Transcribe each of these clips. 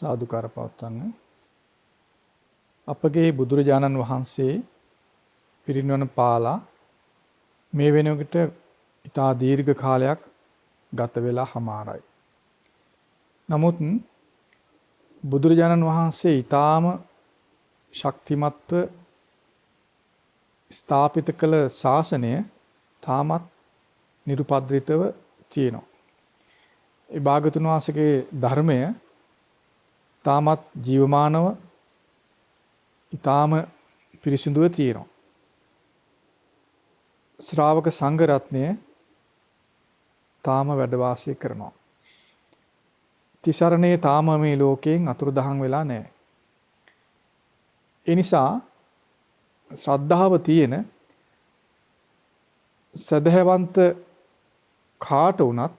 සාදුකාර පවත්වන්න. අපගේ බුදුරජාණන් වහන්සේ පිරිනිවන පාලා මේ වෙනකොට ඉතා දීර්ඝ කාලයක් ගත වෙලා හමාරයි. නමුත් බුදුරජාණන් වහන්සේ ඊටාම ශක්තිමත්ව ස්ථාපිත කළ ශාසනය තාමත් නිරුපද්‍රිතව තියෙනවා. ඒ භාගතුන් වහන්සේගේ ධර්මය තාමත් ජීවමානව ඊටාම පිරිසිදුව තියෙනවා. ශ්‍රාවක සංඝ රත්නය තාම වැඩ වාසය කරනවා. තිසරණේ තාම මේ ලෝකයෙන් අතුරුදහන් වෙලා නැහැ. ඒ නිසා ශ්‍රද්ධාව තියෙන සදහවන්ත කාට වුණත්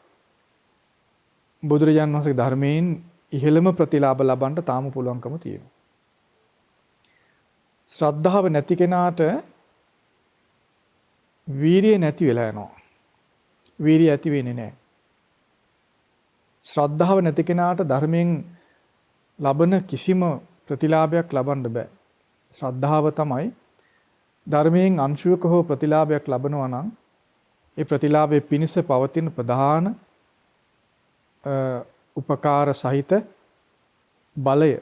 බුදුරජාණන් වහන්සේගේ ධර්මයෙන් ඉහළම ප්‍රතිලාභ ලබන්න තාම පුළුවන්කම තියෙනවා. ශ්‍රද්ධාව නැති කෙනාට වීරිය නැති වෙලා යනවා. වීරිය ඇති වෙන්නේ නැහැ. ශ්‍රද්ධාව නැති කෙනාට ධර්මයෙන් ලබන කිසිම ප්‍රතිලාභයක් ලබන්න බෑ. ශ්‍රද්ධාව තමයි ධර්මයෙන් අංශුවක හෝ ප්‍රතිලාභයක් ලබනවා නම් ඒ ප්‍රතිලාභයේ පිණිස පවතින ප්‍රධාන උපකාර සහිත බලය.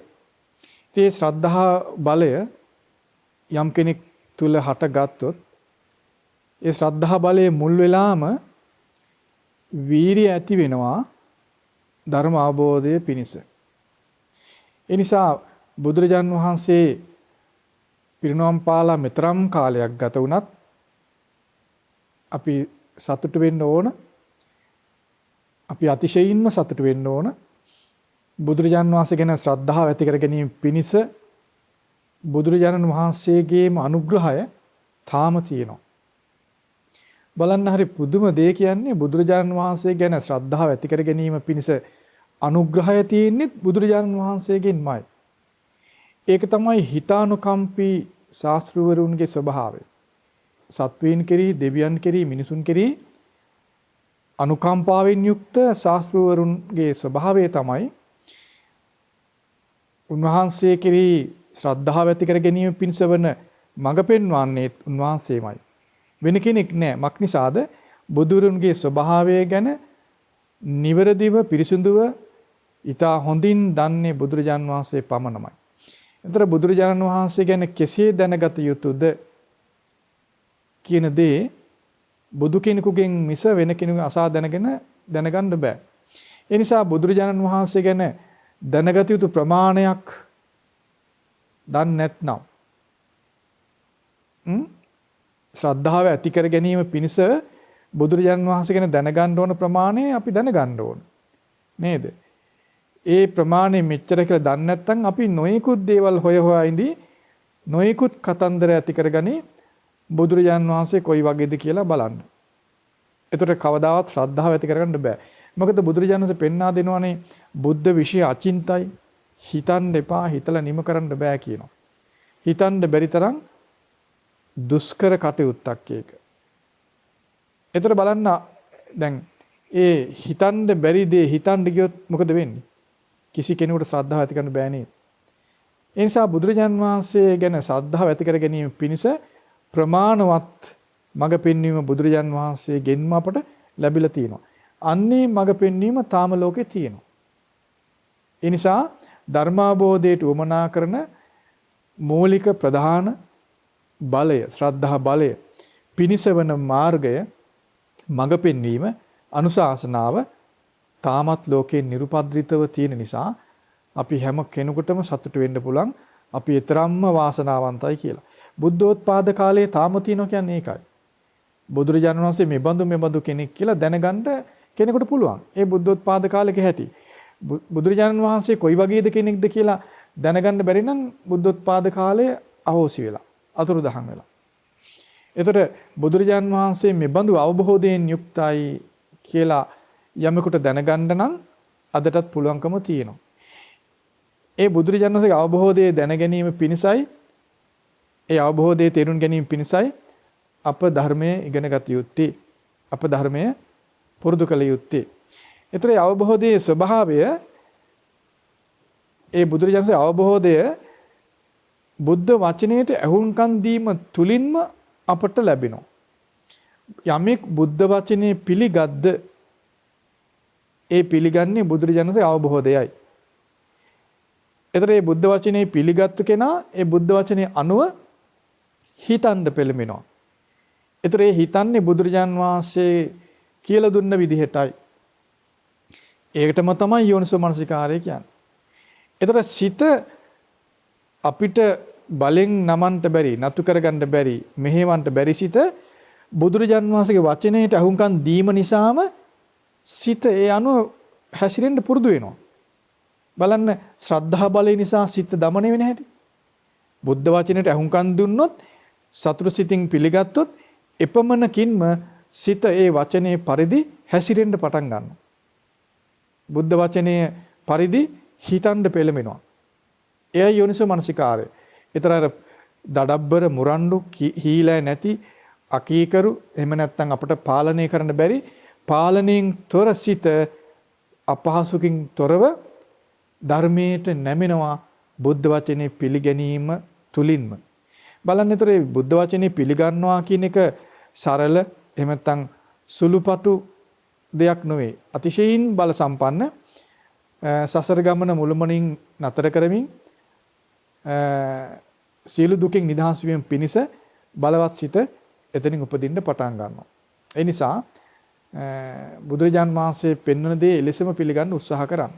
ඒ ශ්‍රද්ධා බලය යම් කෙනෙක් තුල හටගත්තොත් ඒ ශ්‍රද්ධා බලයේ මුල් වෙලාම වීරිය ඇති වෙනවා ධර්ම අවබෝධය පිණිස. ඒ නිසා බුදුරජාන් වහන්සේ පිරිනොම් පාලා මෙතරම් කාලයක් ගත වුණත් අපි සතුටු වෙන්න ඕන. අපි අතිශයින්ම සතුටු වෙන්න ඕන. බුදුරජාන් වහන්සේ ගැන ශ්‍රද්ධාව ඇති කර ගැනීම පිණිස බුදුරජාණන් වහන්සේගේම අනුග්‍රහය තාම තියෙනවා. බලන්න හරි පුදුම දේ කියන්නේ බුදුරජාණන් වහන්සේ ගැන ශ්‍රද්ධාව ඇති කර ගැනීම පිණිස අනුග්‍රහය තියෙන්නේ බුදුරජාණන් වහන්සේගෙන්මයි. ඒක තමයි හිතානුකම්පී ශාස්ත්‍රවරුන්ගේ ස්වභාවය. සත්වයින් කෙරෙහි, දෙවියන් කෙරෙහි, මිනිසුන් කෙරෙහි අනුකම්පාවෙන් යුක්ත ශාස්ත්‍රවරුන්ගේ ස්වභාවය තමයි උන්වහන්සේ කෙරෙහි ශ්‍රද්ධාව ඇති කර ගැනීම පිණිස වන මඟ පෙන්වන්නේ උන්වහන්සේමයි. වෙන කෙනෙක් නෑ. මක් නිසාද? බුදුරුන්ගේ ස්වභාවය ගැන නිවැරදිව පිරිසිදුව ඊට හොඳින් දන්නේ බුදුරජාන් වහන්සේ පමණමයි. ඒතර බුදුරජාණන් වහන්සේ ගැන කෙසේ දැනගත යුතුද කියන දේ බුදු කෙනෙකුගෙන් මිස වෙන කෙනෙකුගෙන් අසා දැනගන්න බෑ. ඒ නිසා බුදුරජාණන් වහන්සේ ගැන දැනගත යුතු ප්‍රමාණයක් දන්නේ නැත්නම් ශ්‍රද්ධාව ඇති කර ගැනීම පිණිස බුදුරජාණන් වහන්සේ ගැන දැනගන්න ඕන ප්‍රමාණය අපි දැනගන්න ඕන. නේද? ඒ ප්‍රමාණය මෙච්චර කියලා දන්නේ නැත්නම් අපි නොයෙකුත් දේවල් හොයා ඉඳී නොයෙකුත් කතන්දර ඇති කරගනි බුදුරජාණන් වහන්සේ කොයි වගේද කියලා බලන්න. ඒතර කවදාවත් ශ්‍රද්ධාව ඇති කරගන්න බෑ. මොකද බුදුරජාණන් වහන්සේ පෙන්වා දෙනවානේ බුද්ධ විෂය අචින්තයි. හිතන්න එපා, හිතලා නිම කරන්න බෑ කියනවා. හිතන්න බැරි තරම් දුෂ්කර කටයුත්තක් ඒක. ඒතර බලන්න දැන් ඒ හිතන්න බැරි දේ හිතන්න ගියොත් මොකද වෙන්නේ? කිසි කෙනෙකුට ශ්‍රද්ධාව ඇති කරන්න බෑ නේද? ඒ නිසා බුදුරජාන් වහන්සේ ගැන ශ්‍රද්ධාව ඇති කර ගැනීම පිණිස ප්‍රමාණවත් මඟ පෙන්වීම බුදුරජාන් වහන්සේගෙන්ම අපට ලැබිලා තියෙනවා. අන්නේ මඟ පෙන්වීම තාම ලෝකේ තියෙනවා. ඒ නිසා ධර්මාබෝධයට උවමනා කරන මූලික ප්‍රධාන බලය, ශ්‍රද්ධා බලය පිනිසවන මාර්ගය මඟ පෙන්වීම අනුශාසනාව තාමත් ලෝකේ නිරුපද්‍රිතව තියෙන නිසා අපි හැම කෙනෙකුටම සතුටු වෙන්න පුළුවන්. අපි ඊතරම්ම වාසනාවන්තයි කියලා. බුද්ධෝත්පාද කාලයේ තාම තියෙනවා කියන්නේ ඒකයි. බුදුරජාණන් වහන්සේ මෙබඳු කෙනෙක් කියලා දැනගන්න කෙනෙකුට පුළුවන්. ඒ බුද්ධෝත්පාද කාලෙක හැටි. බුදුරජාණන් වහන්සේ කොයි වගේද කෙනෙක්ද කියලා දැනගන්න බැරි නම් බුද්ධෝත්පාද කාලය අහෝසි වෙලා, අතුරුදහන් වෙලා. එතකොට බුදුරජාණන් වහන්සේ මෙබඳු අවබෝධයෙන් යුක්තයි කියලා යමෙකුට දැනගන්න නම් අදටත් පුළුවන්කම තියෙනවා. ඒ බුදුරජාණන් වහන්සේගේ අවබෝධය දැන ගැනීම පිණිසයි, ඒ අවබෝධය තේරුම් ගැනීම පිණිසයි අප ධර්මයේ ඉගෙන ගත යුත්තේ, අප ධර්මයේ පුරුදු කළ යුත්තේ. ඒතරේ අවබෝධයේ ස්වභාවය ඒ බුදුරජාණන්සේ අවබෝධය බුද්ධ වචනයට ඇහුම්කන් දීම තුලින්ම අපට ලැබෙනවා. යමෙක් බුද්ධ වචනේ පිළිගද්ද ඒ පිළිගන්නේ බුදුරජාණන්සේ අවබෝධයයි. ඒතර මේ බුද්ධ වචනේ පිළිගත්තු කෙනා ඒ බුද්ධ වචනේ අනුව හිතන්න පෙළඹෙනවා. ඒතර ඒ හිතන්නේ බුදුරජාන් වහන්සේ කියලා දුන්න විදිහටයි. ඒකටම තමයි යෝනිසෝ මනසිකාරය කියන්නේ. ඒතර සිත අපිට බලෙන් නමන්න බැරි, නතු කරගන්න බැරි, මෙහෙවන්න බැරි සිත බුදුරජාන් වහන්සේගේ වචනයට අහුම්කම් දීම නිසාම සිත ඒ අනුව හැසිරෙන්න පුරුදු වෙනවා. බලන්න ශ්‍රද්ධා බලය නිසා සිත දමණය වෙන හැටි. බුද්ධ වචනයට අහුම්කම් දුන්නොත් සතුරු සිතින් පිළිගත්තොත් එපමණකින්ම සිත ඒ වචනේ පරිදි හැසිරෙන්න පටන් ගන්නවා. බුද්ධ වචනේ පරිදි හිතන්න පෙළඹෙනවා. එයයි යෝනිසෝ මනසිකාරය. ඒතර අර දඩබ්බර මුරණ්ඩු හීලෑ නැති අකීකරු එහෙම නැත්නම් අපට පාලනය කරන්න බැරි පාලනයෙන් තොර සිත අපහසුකින් තොරව ධර්මයට නැමෙනවා බුද්ධ වචනේ පිළිගැනීම තුලින්ම. බලන්න ඒතර බුද්ධ වචනේ පිළිගන්නවා කියන එක සරල එහෙම නැත්නම් සුළුපටු දෙයක් නෙවෙයි. අතිශයින් බල සම්පන්න සසර ගමන මුළුමනින් නතර කරමින් සියලු දුකින් නිදහස් වීම පිණිස බලවත් සිත එතනින් උපදින්න පටන් ගන්නවා. ඒ නිසා බුදුරජාන් වහන්සේ පෙන්වන දේ එලෙසම පිළිගන්න උත්සාහ කරන්න.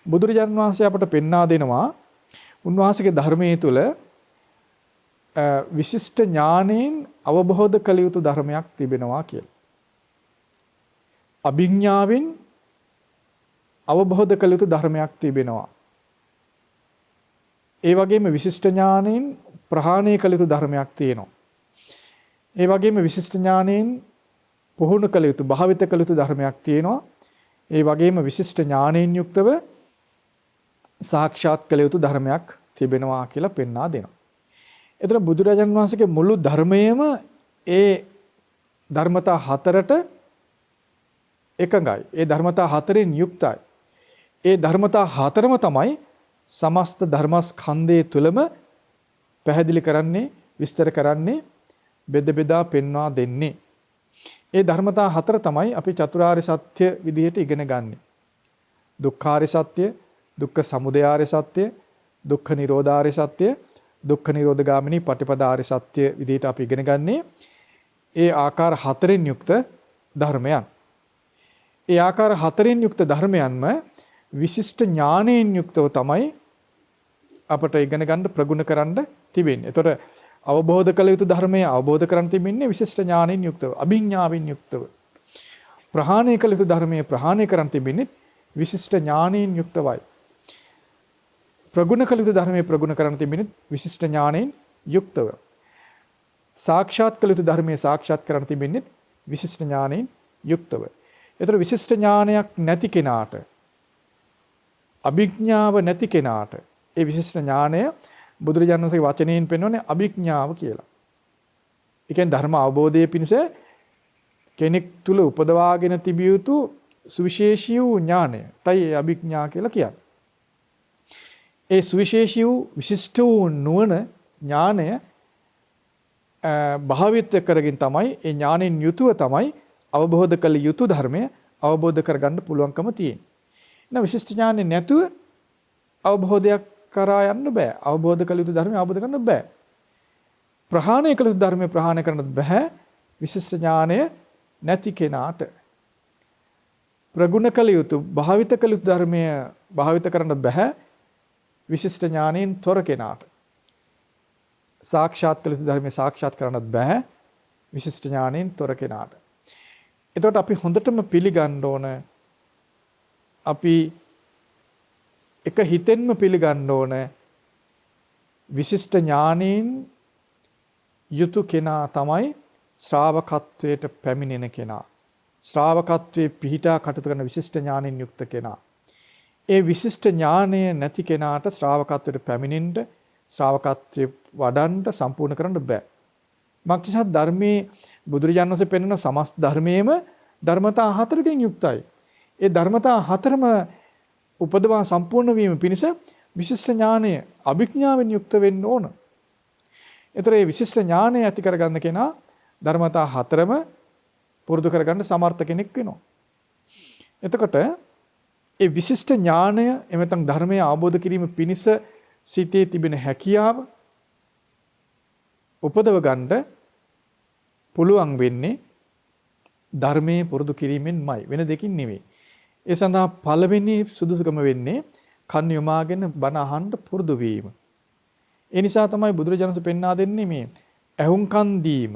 බුදුරජාන් වහන්සේ අපට පෙන්වා දෙනවා උන්වහන්සේගේ ධර්මයේ තුල විශිෂ්ට ඥාණයෙන් අවබෝධ කළ යුතු ධර්මයක් තිබෙනවා කියලා. අභිඥාවෙන් අවබෝධ කළ යුතු ධර්මයක් තිබෙනවා. ඒ වගේම විශිෂ්ට ඥාණයෙන් ප්‍රහාණය කළ යුතු ධර්මයක් තියෙනවා. ඒ වගේම විශිෂ්ට ඥාණයෙන් පුහුණු කළ යුතු භාවිත කළ යුතු ධර්මයක් තියෙනවා. ඒ වගේම විශිෂ්ට ඥාණයෙන් යුක්තව සාක්ෂාත් කළ යුතු ධර්මයක් තිබෙනවා කියලා පෙන්වා දෙනවා. එතන බුදුරජාණන් වහන්සේගේ මුළු ධර්මයේම ඒ ධර්මතා හතරට එකඟයි. ඒ ධර්මතා හතරෙන් යුක්තයි. ඒ ධර්මතා හතරම තමයි සමස්ත ධර්මස්කන්ධයේ තුලම පැහැදිලි කරන්නේ, විස්තර කරන්නේ, බෙද බෙදා පෙන්වා දෙන්නේ. ඒ ධර්මතා හතර තමයි අපි චතුරාර්ය සත්‍ය විදිහට ඉගෙන ගන්නෙ. දුක්ඛාර්ය සත්‍ය, දුක්ඛ සමුදයාර්ය සත්‍ය, දුක්ඛ නිරෝධාර්ය සත්‍ය, දුක්ඛ නිරෝධ ගාමිනී පටිපදාර්ය සත්‍ය විදිහට අපි ඉගෙන ගන්නේ ඒ ආකාර හතරෙන් යුක්ත ධර්මයන්. ඒ ආකාර හතරෙන් යුක්ත ධර්මයන්ම විශිෂ්ට ඥානයෙන් යුක්තව තමයි අපට ඉගෙන ගන්න ප්‍රගුණ කරන්න තිබෙන්නේ. ඒතර අවබෝධ කළ යුතු ධර්මය අවබෝධ කරන් තිබෙන්නේ විශිෂ්ට ඥානයෙන් යුක්තව, අභිඥාවෙන් යුක්තව. ප්‍රහාණය කළ යුතු ධර්මයේ ප්‍රහාණය කරන් තිබෙන්නේ විශිෂ්ට ඥානයෙන් යුක්තවයි. ප්‍රගුණ කළ යුතු ධර්මයේ ප්‍රගුණ කරන් තිබෙන්නේ විශිෂ්ට ඥානයෙන් යුක්තව. සාක්ෂාත් කළ යුතු ධර්මයේ සාක්ෂාත් කරන් තිබෙන්නේ විශිෂ්ට ඥානයෙන් යුක්තව. ඒතර විශිෂ්ට ඥානයක් නැති කෙනාට, අභිඥාව නැති කෙනාට ඒ විශිෂ්ට ඥානය බුදුරජාණන් වහන්සේගේ වචනයෙන් පෙන්වන්නේ අභිඥාව කියලා. ඒ කියන්නේ ධර්ම අවබෝධයේ පිණිස කෙනෙක් තුල උපදවාගෙන තිබිය යුතු සුවිශේෂී වූ ඥානයටයි අභිඥා කියලා කියන්නේ. ඒ සුවිශේෂී වූ විශිෂ්ට වූ නුවණ ඥානය භාවිත කරගෙන තමයි ඒ ඥානෙන් යුතුව තමයි අවබෝධ කළ යුතු ධර්මය අවබෝධ කරගන්න පුළුවන්කම තියෙන්නේ. නැ විශිෂ්ට ඥානෙ නැතුව අවබෝධයක් කරා යන්න බෑ. අවබෝධ කළ යුතු ධර්මය අවබෝධ කරන්න බෑ. ප්‍රහාණය කළ යුතු ධර්මය ප්‍රහාණය කරන්න බෑ. විශිෂ්ට ඥානය නැති කෙනාට. ප්‍රගුණ කළ යුතු භාවිත කළ යුතු ධර්මය භාවිත කරන්න බෑ. විශිෂ්ට ඥානයෙන් තොර කෙනාට. සාක්ෂාත් කළ යුතු ධර්මය සාක්ෂාත් කරන්නත් බෑ. විශිෂ්ට ඥානයෙන් තොර කෙනාට. එතකොට අපි හොඳටම පිළිගන්න ඕන, අපි එක හිතෙන්ම පිළිගන්න ඕන විශිෂ්ට ඥානයෙන් යුතු කෙනා තමයි ශ්‍රාවකත්වයට පැමිණෙන කෙනා. ශ්‍රාවකත්වයේ පිහිටා කටයුතු කරන විශිෂ්ට ඥානයෙන් යුක්ත කෙනා. ඒ විශිෂ්ට ඥානය නැති කෙනාට ශ්‍රාවකත්වයට පැමිණෙන්න, ශ්‍රාවකත්වයේ වඩන්න සම්පූර්ණ කරන්න බෑ. මක්නිසාද ධර්මයේ බුදුරජාණන් වහන්සේ පෙන්වන සමස්ත ධර්මයේම ධර්මතා හතරකින් යුක්තයි. ඒ ධර්මතා හතරම උපදවා සම්පූර්ණ වීම පිණිස විශිෂ්ට ඥානය අභිඥාවෙන් යුක්ත වෙන්න ඕන. ඒතර මේ විශිෂ්ට ඥානය ඇති කරගන්න කෙනා ධර්මතා හතරම පුරුදු කරගන්න සමර්ථ කෙනෙක් වෙනවා. එතකොට ඒ විශිෂ්ට ඥානය එමෙතන් ධර්මය අවබෝධ කිරීම පිණිස සිතේ තිබෙන හැකියාව උපදව ගන්න පුළුවන් වෙන්නේ ධර්මයේ පුරුදු කිරීමෙන්මයි, වෙන දෙකින් නෙවෙයි. ඒ සඳහා පළවෙනි සුදුසුකම වෙන්නේ කන් යොමාගෙන බණ අහන්න පුරුදු වීම. ඒ නිසා තමයි බුදුරජාණන් පෙන්වා දෙන්නේ මේ ඇහුම්කන් දීම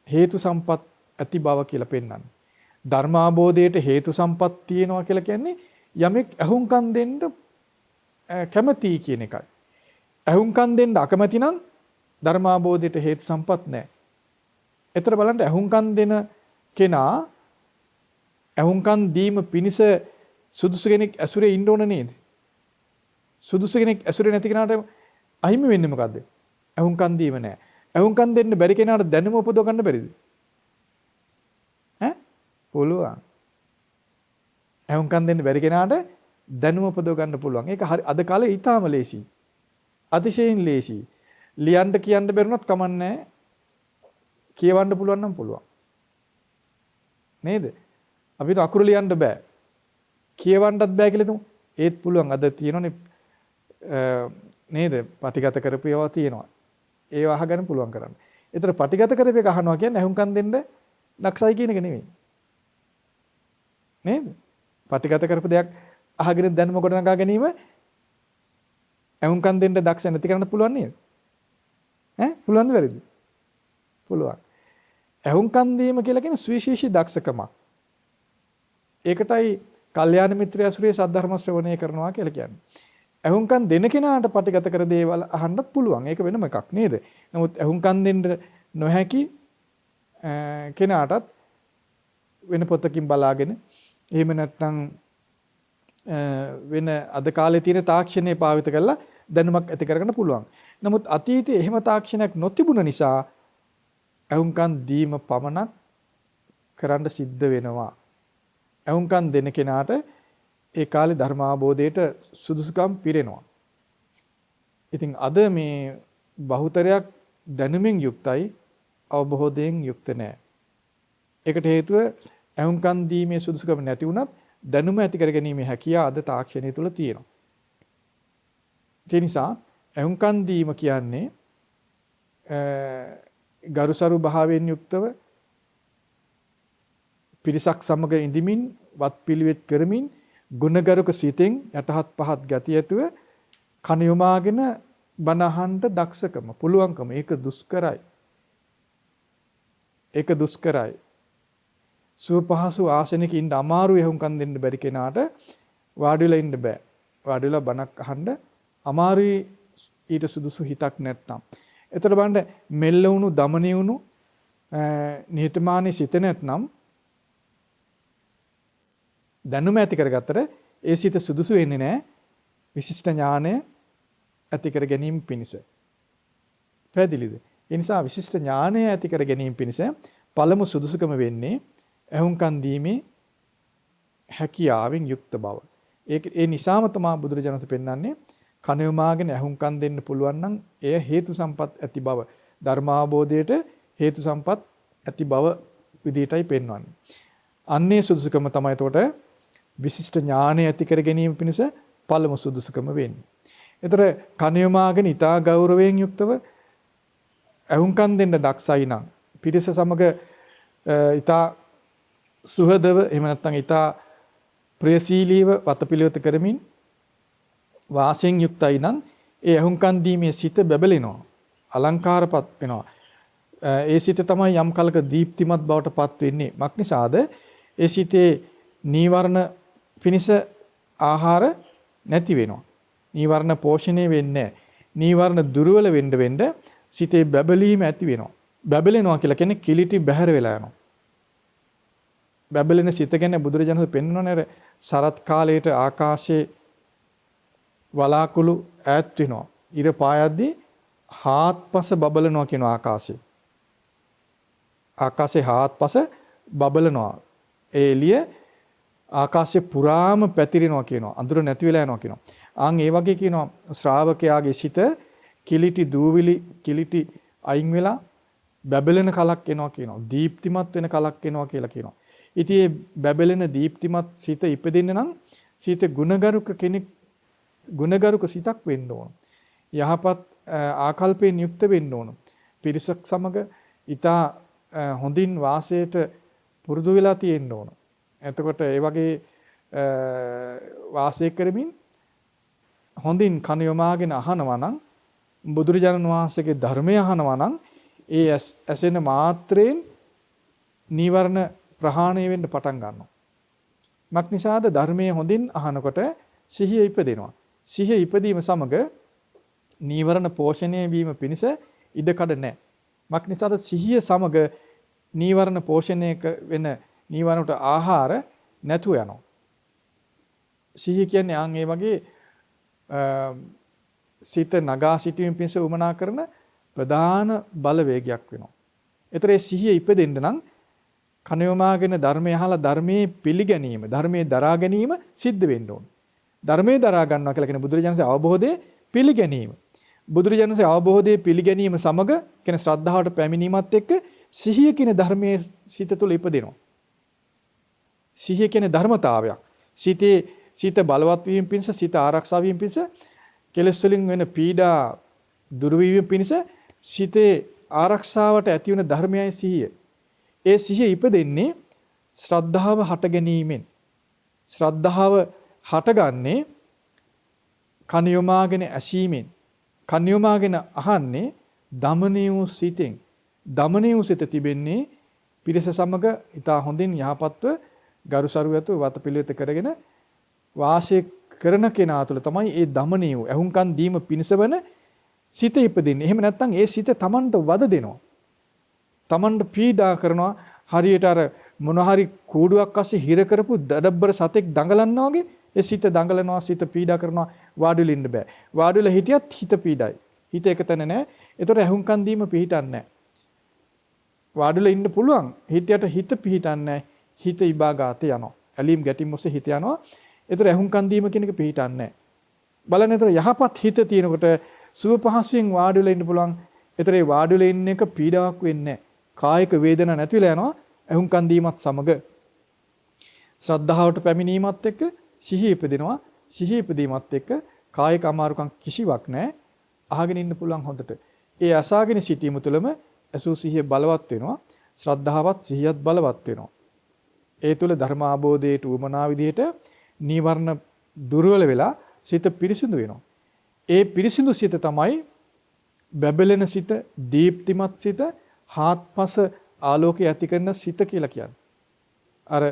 හේතු සම්පත් ඇති බව කියලා පෙන්වන්නේ. ධර්මාබෝධයට හේතු සම්පත් තියෙනවා කියලා කියන්නේ යමෙක් ඇහුම්කන් දෙන්න කැමති කියන එකයි. ඇහුම්කන් දෙන්න අකමැති නම් ධර්මාබෝධයට හේතු සම්පත් නැහැ. ඒතර බලන්න ඇහුම්කන් දෙන කෙනා ඇහුම්කන් දීම පිණිස සුදුසු කෙනෙක් ඇසුරේ ඉන්න ඕන නේද? සුදුසු කෙනෙක් ඇසුරේ නැති කෙනාට අහිමි වෙන්නේ මොකද්ද? ඇහුම්කන් දීම නැහැ. ඇහුම්කන් දෙන්න බැරි කෙනාට දැනුම උපදව ගන්න බැරිද? ඈ? පුළුවන්. ඇහුම්කන් දෙන්න බැරි කෙනාට දැනුම උපදව ගන්න පුළුවන්. ඒක හරි අද කාලේ ඊටාම ලේසි. අතිශයින් ලේසි. ලියන්න කියන්න බැරුණත් කමන්නේ කියවන්න පුළුවන් නම් පුළුවන්. නේද? අපිට අකුරු ලියන්න බෑ. කියවන්නත් බෑ කියලා තුමු. ඒත් පුළුවන්. අද තියෙනනේ නේද? පටිගත කරපු ඒවා තියෙනවා. ඒව අහගන්න පුළුවන් කරන්න. ඒතර පටිගත කරපු එක අහනවා කියන්නේ ඇහුම්කන් දෙන්න දක්ෂයි කියන එක නෙමෙයි. නේද? පටිගත කරපු දෙයක් අහගෙන දැනුම ගොඩනගා ගැනීම ඇහුම්කන් දෙන්න දක්ෂ නැති කරන්න පුළුවන් නේද? ඈ පුළුවන්ද බැරිද? පුළුවන්. ඇහුම්කන් දීම කියලා කියන්නේ සුවිශේෂී දක්ෂකමක්. ඒකටයි කල්යාණ මිත්‍රය ඇසුරේ සද්ධර්ම ශ්‍රවණය කරනවා කියලා කියන්නේ. ඇහුම්කන් දෙන කෙනාට පටිගත කර දේවල් අහන්නත් පුළුවන්. ඒක වෙනම එකක් නේද? නමුත් ඇහුම්කන් දෙන්න නොහැකි කෙනාටත් වෙන පොතකින් බලාගෙන එහෙම නැත්නම් වෙන අද කාලේ තියෙන තාක්ෂණය පාවිච්චි කරලා දැනුමක් ඇති කරගන්න පුළුවන්. නමුත් අතීතයේ එහෙම තාක්ෂණයක් නොතිබුණ නිසා ඇහුම්කන් දීම පමණක් කරන්න සිද්ධ වෙනවා. ඇහුම්කන් දෙන කෙනාට ඒ කාලේ ධර්මාබෝධයට සුදුසුකම් පිරෙනවා. ඉතින් අද මේ බහුතරයක් දැනුමින් යුක්තයි, අවබෝධයෙන් යුක්ත නැහැ. ඒකට හේතුව ඇහුම්කන් දීමේ සුදුසුකම නැති වුණත් දැනුම ඇති කරගැනීමේ හැකියාව අද තාක්ෂණය තුල තියෙනවා. ඒ නිසා ඇහුම්කන් දීම කියන්නේ ගරුසරු භාවයෙන් යුක්තව පිරිසක් සමග ඉඳිමින් වත් පිළිවෙත් කරමින් ගුණගරුක සිතෙන් යටහත් පහත් ගතිය ඇතුව කන යොමාගෙන බණ අහන්න දක්ෂකම පුළුවන්කම ඒක දුෂ්කරයි. ඒක දුෂ්කරයි. සුවපහසු ආසනයක ඉන්න අමාරු එහුම්කන් දෙන්න බැරි කෙනාට වාඩි වෙලා ඉන්න බෑ. වාඩි වෙලා බණක් අහන්න අමාරුයි ඊට සුදුසු හිතක් නැත්නම්. එතකොට බලන්න මෙල්ල වුණු දමණය වුණු නිහතමානී සිත නැත්නම් දැනුම ඇති කරගත්තට ඒ සිත සුදුසු වෙන්නේ නැහැ විශිෂ්ට ඥානය ඇති කර ගැනීම පිණිස. පැහැදිලිද? ඒ නිසා විශිෂ්ට ඥානය ඇති කර ගැනීම පිණිස පළමු සුදුසුකම වෙන්නේ ඇහුම්කන් දීමේ හැකියාවෙන් යුක්ත බව. ඒ නිසාම තමයි බුදුරජාණන් පෙන්වන්නේ කන යොමාගෙන ඇහුම්කන් දෙන්න පුළුවන් නම් එය හේතු සම්පත් ඇති බව. ධර්මාබෝධයට හේතු සම්පත් ඇති බව විදිහටයි පෙන්වන්නේ. අන්නේ සුදුසුකම තමයි එතකොට විශිෂ්ට ඥානය ඇති කර ගැනීම පිණිස පළමු සුදුසුකම වෙන්නේ. ඒතර කන යොමාගෙන ඊටා ගෞරවයෙන් යුක්තව ඇහුම්කන් දෙන්න දක්ෂයි නම් පිරිස සමග ඊටා සුහදව එහෙම නැත්නම් ඊටා ප්‍රියශීලීව වතපිළිවෙත කරමින් වාසයෙන් යුක්තයි නම් ඒ ඇහුම්කන් දීමේ සිත බැබලෙනවා. අලංකාරපත් වෙනවා. ඒ සිත තමයි යම් කලක දීප්තිමත් බවට පත් වෙන්නේ. මක් නිසාද? ඒ සිතේ නීවරණ පිනිස ආහාර නැති වෙනවා. නීවරණ පෝෂණය වෙන්නේ නැහැ. නීවරණ දුර්වල වෙන්න සිතේ බැබලීම ඇති වෙනවා. බැබලෙනවා කියලා කියන්නේ කිලිටි බැහැර වෙලා යනවා. බැබලෙන සිත ගැන බුදුරජාණන් පෙන්වන්නේ සරත් කාලයේට ආකාශයේ වලාකුළු ඈත් වෙනවා. ඉර පායද්දී හාත්පස බබලනවා කියන ආකාශය. ආකාශයේ හාත්පස බබලනවා. ඒ එළිය ආකාශයේ පුරාම පැතිරෙනවා කියනවා. අඳුර නැති වෙලා යනවා කියනවා. ආන් ඒ වගේ කියනවා ශ්‍රාවකයාගේ සිත කිලිටි දූවිලි කිලිටි අයින් වෙලා බැබලෙන කලක් එනවා කියනවා. දීප්තිමත් වෙන කලක් එනවා කියලා කියනවා. ඉතින් මේ බැබලෙන දීප්තිමත් සිත ඉපදෙන්න නම් සිත ගුණගරුක කෙනෙක් ගුණගරුක සිතක් වෙන්න ඕන. යහපත් ආකල්පයෙන් යුක්ත වෙන්න ඕන. පිරිසක් සමග ඊටා හොඳින් වාසයට පුරුදු වෙලා තියෙන්න ඕන. එතකොට ඒ වගේ වාසය කරමින් හොඳින් කන යොමාගෙන අහනවා නම් බුදුරජාණන් වහන්සේගේ ධර්මය අහනවා නම් ඒ ඇසෙන මාත්‍රයෙන් නීවරණ ප්‍රහාණය වෙන්න පටන් ගන්නවා. මක් නිසාද ධර්මයේ හොඳින් අහනකොට සිහිය ඉපදෙනවා. සිහිය ඉපදීම සමග නීවරණ පෝෂණය වීම පිණිස ඉඩකඩ නැහැ. මක් නිසාද සිහිය සමග නීවරණ පෝෂණය වෙන නීවරණට ආහාර නැතුව යනවා. සිහිය කියන්නේ ආන් ඒ වගේ සිත නගා සිටීම පිණිස උමනා කරන ප්‍රධාන බලවේගයක් වෙනවා. ඒතර ඒ සිහිය ඉපදෙන්න නම් කණයෝමාගෙන ධර්මය අහලා ධර්මයේ පිළිගැනීම, ධර්මයේ දරා ගැනීම සිද්ධ වෙන්න ඕන. ධර්මයේ දරා ගන්නවා කියලා කියන බුදුරජාණන්සේ අවබෝධයේ පිළිගැනීම. බුදුරජාණන්සේ අවබෝධයේ පිළිගැනීම සමග කියන ශ්‍රද්ධාවට පැමිණීමත් එක්ක සිහිය කියන ධර්මයේ සිත තුළ ඉපදෙනවා. සිහිය කියන්නේ ධර්මතාවයක්. සිත බලවත් වීම පිණිස, සිත ආරක්ෂා වීම පිණිස, කෙලෙස් වලින් වෙන පීඩා දුරු වීම පිණිස සිතේ ආරක්ෂාවට ඇති වෙන ධර්මයයි සිහිය. ඒ සිහිය ඉපදෙන්නේ ශ්‍රද්ධාව හට ගැනීමෙන්. ශ්‍රද්ධාව හටගන්නේ කන යොමාගෙන ඇසීමෙන්. කන යොමාගෙන අහන්නේ දමණීය වූ සිතෙන්. දමණීය වූ සිත තිබෙන්නේ පිරිස සමග ඊටා හොඳින් යහපත්ව ගරුසරුවතු වතපිළිවෙත කරගෙන වාසය කරන කෙනා තුළ තමයි ඒ දමණීය වූ ඇහුම්කන් දීම පිණිසවන සිත ඉපදින්නේ. එහෙම නැත්නම් ඒ සිත Tamanට වද දෙනවා. Tamanට පීඩා කරනවා. හරියට අර මොන හරි කූඩුවක් අස්සේ හිර කරපු දඩබ්බර සතෙක් දඟලනවා වගේ ඒ සිත දඟලනවා, සිත පීඩා කරනවා. වාඩි වෙලා ඉන්න බෑ. වාඩි වෙලා හිටියත් හිත පීඩයි. හිත එකතැන නැහැ. ඒතර ඇහුම්කන් දීම පිහිටන්නේ නැහැ. වාඩි වෙලා ඉන්න පුළුවන්. හිතයට හිත පිහිටන්නේ නැහැ. හිත ඉබාගාතේ යනවා. ඇලීම් ගැටීම් ඔස්සේ හිත යනවා. ඒතර ඇහුම්කන් දීම කියන එක පිහිටන්නේ නැහැ. බලන්න ඒතර යහපත් හිත තියෙනකොට සුව පහසුවෙන් වාඩි වෙලා ඉන්න පුළුවන්. ඒතර ඒ වාඩි වෙලා ඉන්න එක පීඩාවක් වෙන්නේ නැහැ. කායික වේදනා නැති වෙලා යනවා. ඇහුම්කන් දීමත් සමග ශ්‍රද්ධාවට පැමිණීමත් එක්ක සිහිය ඉපදිනවා. සිහිය ඉපදීමත් එක්ක කායික අමාරුකම් කිසිවක් නැහැ. අහගෙන ඉන්න පුළුවන් හොඳට. ඒ අසාගෙන සිටීම තුළම අසු සිහිය බලවත් වෙනවා. ශ්‍රද්ධාවත් සිහියත් බලවත් වෙනවා. ඒ තුළ ධර්ම ආબોධයට උමනා විදිහට නීවරණ දුර්වල වෙලා සිත පිරිසිදු වෙනවා. ඒ පිරිසිදු සිත තමයි බැබලෙන සිත, දීප්තිමත් සිත, හාත්පස ආලෝකය ඇති කරන සිත කියලා කියන්නේ. අර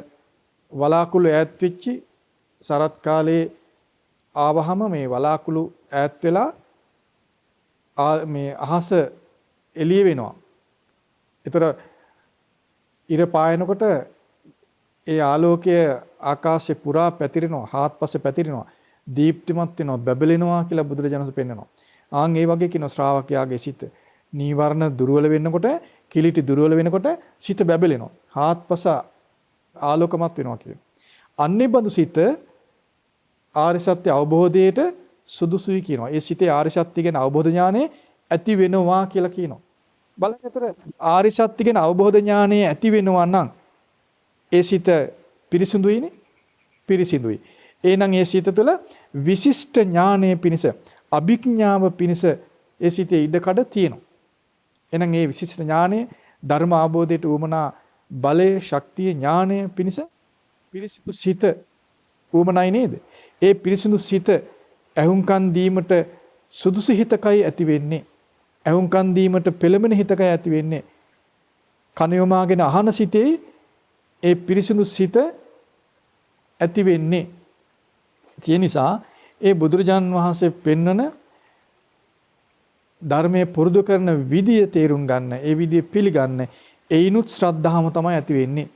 වලාකුළු ඈත් වෙච්චි සරත් කාලේ ආවහම මේ වලාකුළු ඈත් වෙලා මේ අහස එළිය වෙනවා. ඒතර ඉර පායනකොට ඒ ආලෝකය ආකාශේ පුරා පැතිරෙනවා, හාත්පස පැතිරෙනවා, දීප්තිමත් වෙනවා, බැබලෙනවා කියලා බුදුරජාණන් පෙන්නනවා. ආන් ඒ වගේ කියන ශ්‍රාවකයාගේ සිත නීවරණ දුර්වල වෙනකොට, කිලිටි දුර්වල වෙනකොට සිත බැබලෙනවා. හාත්පස ආලෝකමත් වෙනවා කියන. අන්නේ බඳු සිත ආර්ය සත්‍ය අවබෝධයට සුදුසුයි කියනවා. ඒ සිතේ ආර්ය සත්‍ය ගැන අවබෝධ ඥානය ඇති වෙනවා කියලා කියනවා. බලන්නතර ආර්ය සත්‍ය ගැන අවබෝධ ඥානය ඇති වෙනවා නම් ඒ සිත පිරිසිදුයිනේ. පිරිසිදුයි. එහෙනම් ඒ සිත තුළ විශිෂ්ට ඥානය පිණිස, අභිඥාව පිණිස ඒ සිතේ ඉඩකඩ තියෙනවා. එහෙනම් ඒ විශිෂ්ට ඥානය ධර්ම අවබෝධයට උවමනා බලය, ශක්තිය, ඥානය පිණිස පිරිසිදු සිත උවමනයි නේද? ඒ පිරිසිදු සිත ඇහුම්කන් දීමට සුදුසු හිතකයි ඇති වෙන්නේ. ඇහුම්කන් දීමට පෙළඹෙන හිතකයි ඇති වෙන්නේ. කන යොමාගෙන අහන සිතේ ඒ පිරිසිදු සිත ඇති වෙන්නේ. ඒ නිසා ඒ බුදුරජාන් වහන්සේ පෙන්වන ධර්මයේ පුරුදු කරන විදිය තේරුම් ගන්න, ඒ විදිය පිළිගන්න, ඒිනුත් ශ්‍රද්ධාවම තමයි ඇති වෙන්නේ.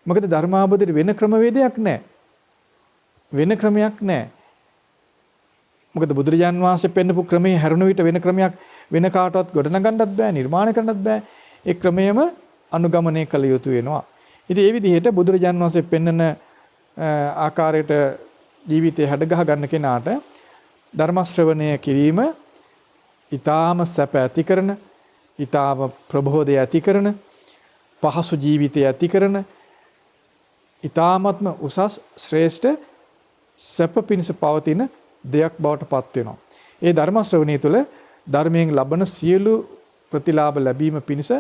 මොකද ධර්මාබෝධයට වෙන ක්‍රමවේදයක් නැහැ. වෙන ක්‍රමයක් නැහැ. මොකද බුදුරජාන් වහන්සේ පෙන්නපු ක්‍රමයේ හැරුණ විට වෙන ක්‍රමයක් වෙන කාටවත් ගොඩනගන්නත් බෑ, නිර්මාණය කරන්නත් බෑ. ඒ ක්‍රමයම අනුගමනය කළ යුතු වෙනවා. ඉතින් ඒ විදිහට බුදුරජාන් වහන්සේ පෙන්නන ආකාරයට ජීවිතේ හැඩගහ ගන්න කෙනාට ධර්ම ශ්‍රවණය කිරීම ඊ타ම සැප ඇති කරන, ඊ타ම ප්‍රබෝධය ඇති කරන, පහසු ජීවිතය ඇති කරන, ඊ타මත්ම උසස් ශ්‍රේෂ්ඨ සැප පිණිස පවතින දෙයක් බවට පත් වෙනවා. ඒ ධර්ම ශ්‍රවණය තුළ ධර්මයෙන් ලබන සියලු ප්‍රතිලාභ ලැබීම පිණිස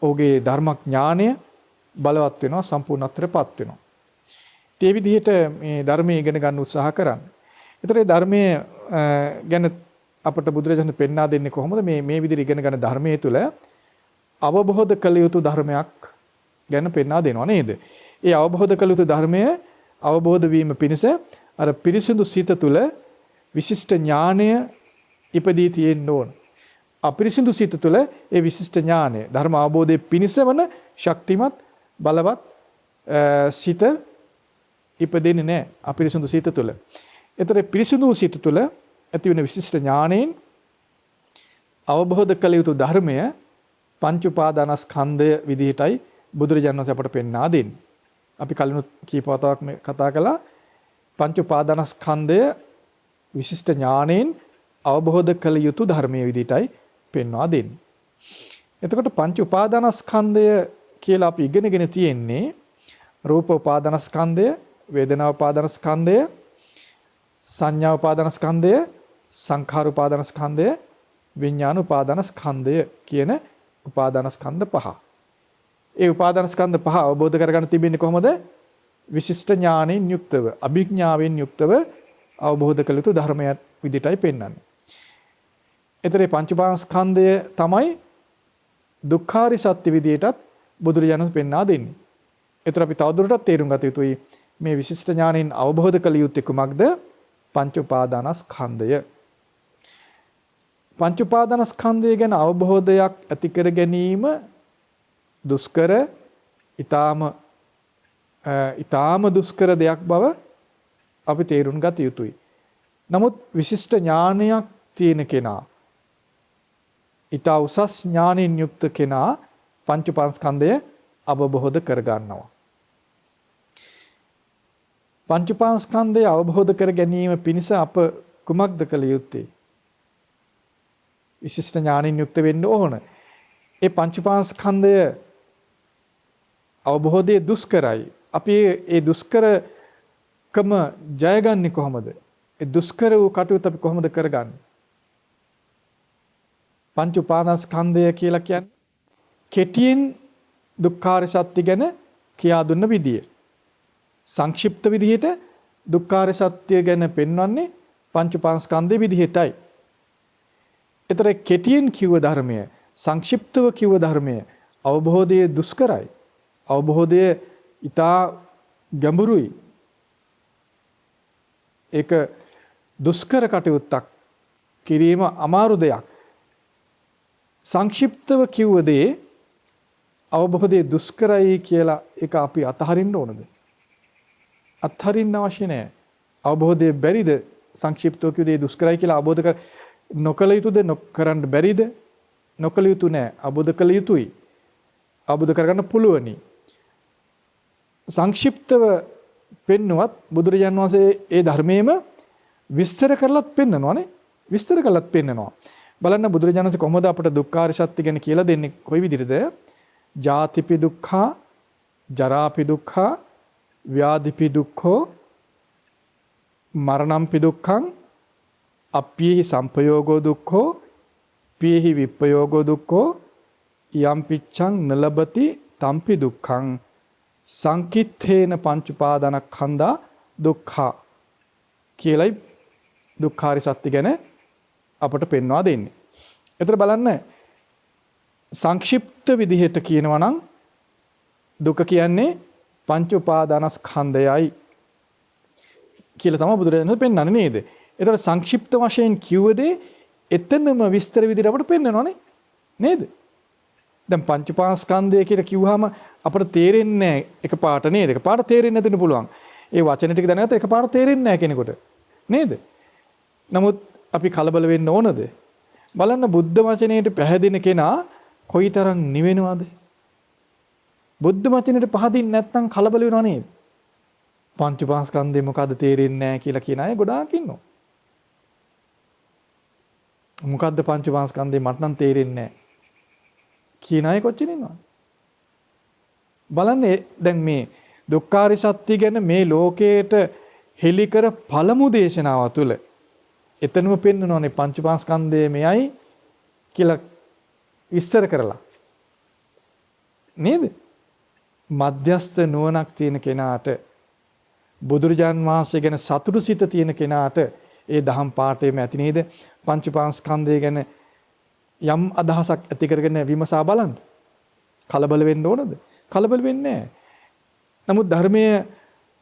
ඔහුගේ ධර්මඥානය බලවත් වෙනවා, සම්පූර්ණත්වයටපත් වෙනවා. ඒ විදිහට මේ ධර්මයේ ඉගෙන ගන්න උත්සාහ කරන්න. ඒතර ඒ ධර්මයේ ගැන අපට බුදුරජාණන් පෙන්වා දෙන්නේ කොහොමද? මේ විදිහට ඉගෙන ගන්න ධර්මයේ තුල අවබෝධ කළ යුතු ධර්මයක් ගැන පෙන්වා දෙනවා නේද? ඒ අවබෝධ කළ යුතු ධර්මය අවබෝධ වීම පිණිස අර පිරිසිදු සිත තුල විශිෂ්ට ඥානය ඉපදී තියෙන්න ඕන. අපිරිසිදු සිත තුළ ඒ විශිෂ්ට ඥානය ධර්ම අවබෝධයේ පිණිස වන ශක්තිමත් බලවත් සිත ඉපදෙන්නේ නැහැ අපිරිසිදු සිත තුළ. ඒතර පිරිසිදු සිත තුළ ඇති වෙන විශිෂ්ට ඥාණයෙන් අවබෝධ කළ යුතු ධර්මය පංච උපාදානස්කන්ධය විදිහටයි බුදුරජාණන් වහන්සේ අපට පෙන්වා දෙන්නේ. අපි කලිනුත් කීප වතාවක් මේ කතා කළා පංච උපාදානස්කන්ධය විශිෂ්ට ඥාණයෙන් අවබෝධ කළ යුතු ධර්මයේ විදිහටයි පෙන්වා දෙන්නේ. එතකොට පංච උපාදානස්කන්ධය කියලා අපි ඉගෙනගෙන තියෙන්නේ රූප උපාදානස්කන්ධය, වේදනා උපාදානස්කන්ධය, සංඥා උපාදානස්කන්ධය, සංඛාර උපාදානස්කන්ධය, විඥාන උපාදානස්කන්ධය කියන උපාදානස්කන්ධ පහ. ඒ උපාදානස්කන්ධ පහ අවබෝධ කරගන්න තිබෙන්නේ කොහොමද? විශිෂ්ට ඥාණයෙන් යුක්තව, අභිඥාවෙන් යුක්තව අවබෝධ කළ යුතු ධර්මයක් විදිහටයි පෙන්වන්නේ. ඒතරේ පංච උපාදානස්කන්ධය තමයි දුක්ඛාරි සත්‍ය විදිහටත් බුදුරජාණන් පෙන්වා දෙන්නේ. ඒතර අපි තවදුරටත් තේරුම් ගත යුතුයි මේ විශිෂ්ට ඥාණයෙන් අවබෝධ කළ යුත්තේ කුමක්ද? පංච උපාදානස්කන්ධය. පංච උපාදානස්කන්ධය ගැන අවබෝධයක් ඇති කර ගැනීම දුෂ්කර, ඊටාම දුෂ්කර දෙයක් බව අපි තේරුම් ගත යුතුයි. නමුත් විශිෂ්ට ඥානයක් තියෙන කෙනා, ඊට උසස් ඥානින් යුක්ත කෙනා පංච උපාදානස්කන්ධය අවබෝධ කර ගන්නවා. පංච උපාදානස්කන්ධය අවබෝධ කර ගැනීම පිණිස අප කුමක්ද කළ යුත්තේ? විශිෂ්ට ඥානින් යුක්ත වෙන්න ඕන. ඒ පංච උපාදානස්කන්ධය අවබෝධයේ දුෂ්කරයි. අපි ඒ දුෂ්කරකම ජයගන්නේ කොහොමද? ඒ දුෂ්කර වූ කටයුතු අපි කොහොමද කරගන්නේ? පංච උපාදානස්කන්ධය කියලා කියන්නේ කෙටියෙන් දුක්ඛාර සත්‍ය ගැන කියා දුන්න විදිය. සංක්ෂිප්ත විදිහට දුක්ඛාර සත්‍ය ගැන පෙන්වන්නේ පංච උපාදානස්කන්ධයේ විදිහටයි. ඒතර කෙටියෙන් කිව්ව ධර්මය, සංක්ෂිප්තව කිව්ව ධර්මය අවබෝධයේ දුෂ්කරයි. අවබෝධය ඊටා ගැඹුරුයි. ඒක දුෂ්කර කටයුත්තක් කිරීම අමාරු දෙයක්. සංක්ෂිප්තව කිව්ව දේ අවබෝධයේ දුෂ්කරයි කියලා ඒක අපි අතහරින්න ඕනද? අත්හරින්න අවශ්‍ය නැහැ. අවබෝධයේ බැරිද සංක්ෂිප්තව කිව්ව දේ දුෂ්කරයි කියලා අවබෝධ කර නොකල යුතුද? නොකරන්න බැරිද? නොකල යුතු නැහැ. අවබෝධ කළ යුතුයි. අවබෝධ කරගන්න පුළුවනි. සංක්ෂිප්තව පෙන්නුවත් බුදුරජාන් වහන්සේ ඒ ධර්මයේම විස්තර කරලත් පෙන්නනවානේ. විස්තර කරලත් පෙන්නනවා. බලන්න බුදුරජාණන් වහන්සේ කොහොමද අපට දුක්ඛාර සත්‍ය ගැන කියලා දෙන්නේ? කොයි විදිහටද? ජාතිපි දුක්ඛා, ජරාපි දුක්ඛා, ව්‍යාධිපි දුක්ඛෝ, මරණම්පි දුක්ඛං, අප්පිහි සම්පයෝගෝ දුක්ඛෝ, පීහි විප්පයෝගෝ දුක්ඛෝ, යම් පිච්ඡං නලබති තම්පි දුක්ඛං, සංකිට්ඨේන පංච උපාදානස්කන්ධා දුක්ඛා කියලයි දුක්ඛාර සත්‍ය ගැන අපට පෙන්වා දෙන්නේ. එතන බලන්න සංක්ෂිප්ත විදිහට කියනවා නම් දුක කියන්නේ පංච උපාදානස්කන්ධයයි කියලා තමයි බුදුරජාණන් පෙන්වන්නේ නේද? ඒතර සංක්ෂිප්ත වශයෙන් කිව්වදේ එතනම විස්තර විදිහට අපට පෙන්වනවානේ නේද? දැන් පංච උපාදානස්කන්ධය කියලා කිව්වහම අපට තේරෙන්නේ නැහැ එකපාරට නේද? එකපාරට තේරෙන්නේ නැතින පුළුවන්. ඒ වචන ටික දැනගත්තා එකපාරට තේරෙන්නේ නැහැ කෙනෙකුට නේද? නමුත් අපි කලබල වෙන්න ඕනද? බලන්න බුද්ධ වචනයේට පැහැදින කෙනා කොයිතරම් නිවෙනවද? බුද්ධ වචනේට පහදින්නේ නැත්නම් කලබල වෙනව නේද? පංච උපාදානස්කන්ධය මොකද්ද තේරෙන්නේ නැහැ කියලා කියන අය ගොඩාක් ඉන්නවා. මොකද්ද පංචමාස්කන්ධේ මට නම් තේරෙන්නේ නැහැ. කියන අය කොච්චර ඉන්නවද? බලන්න දැන් මේ දුක්ඛාරිය සත්‍ය ගැන මේ ලෝකයට හෙලි කර පළමු දේශනාව තුළ එතනම පෙන්වනවානේ පංචමාස්කන්ධය මෙයයි කියලා විස්තර කරලා. නේද? මධ්‍යස්ත නුවණක් තියෙන කෙනාට බුදුරජාන් වහන්සේ ගැන සතුටු සිත තියෙන කෙනාට ඒ දහම් පාඨයේම ඇති නේද? පංචපාස්කන්ධය ගැන යම් අදහසක් ඇති කරගෙන විමසා බලන්න. කලබල වෙන්න ඕනද? කලබල වෙන්නේ නැහැ. නමුත් ධර්මයේ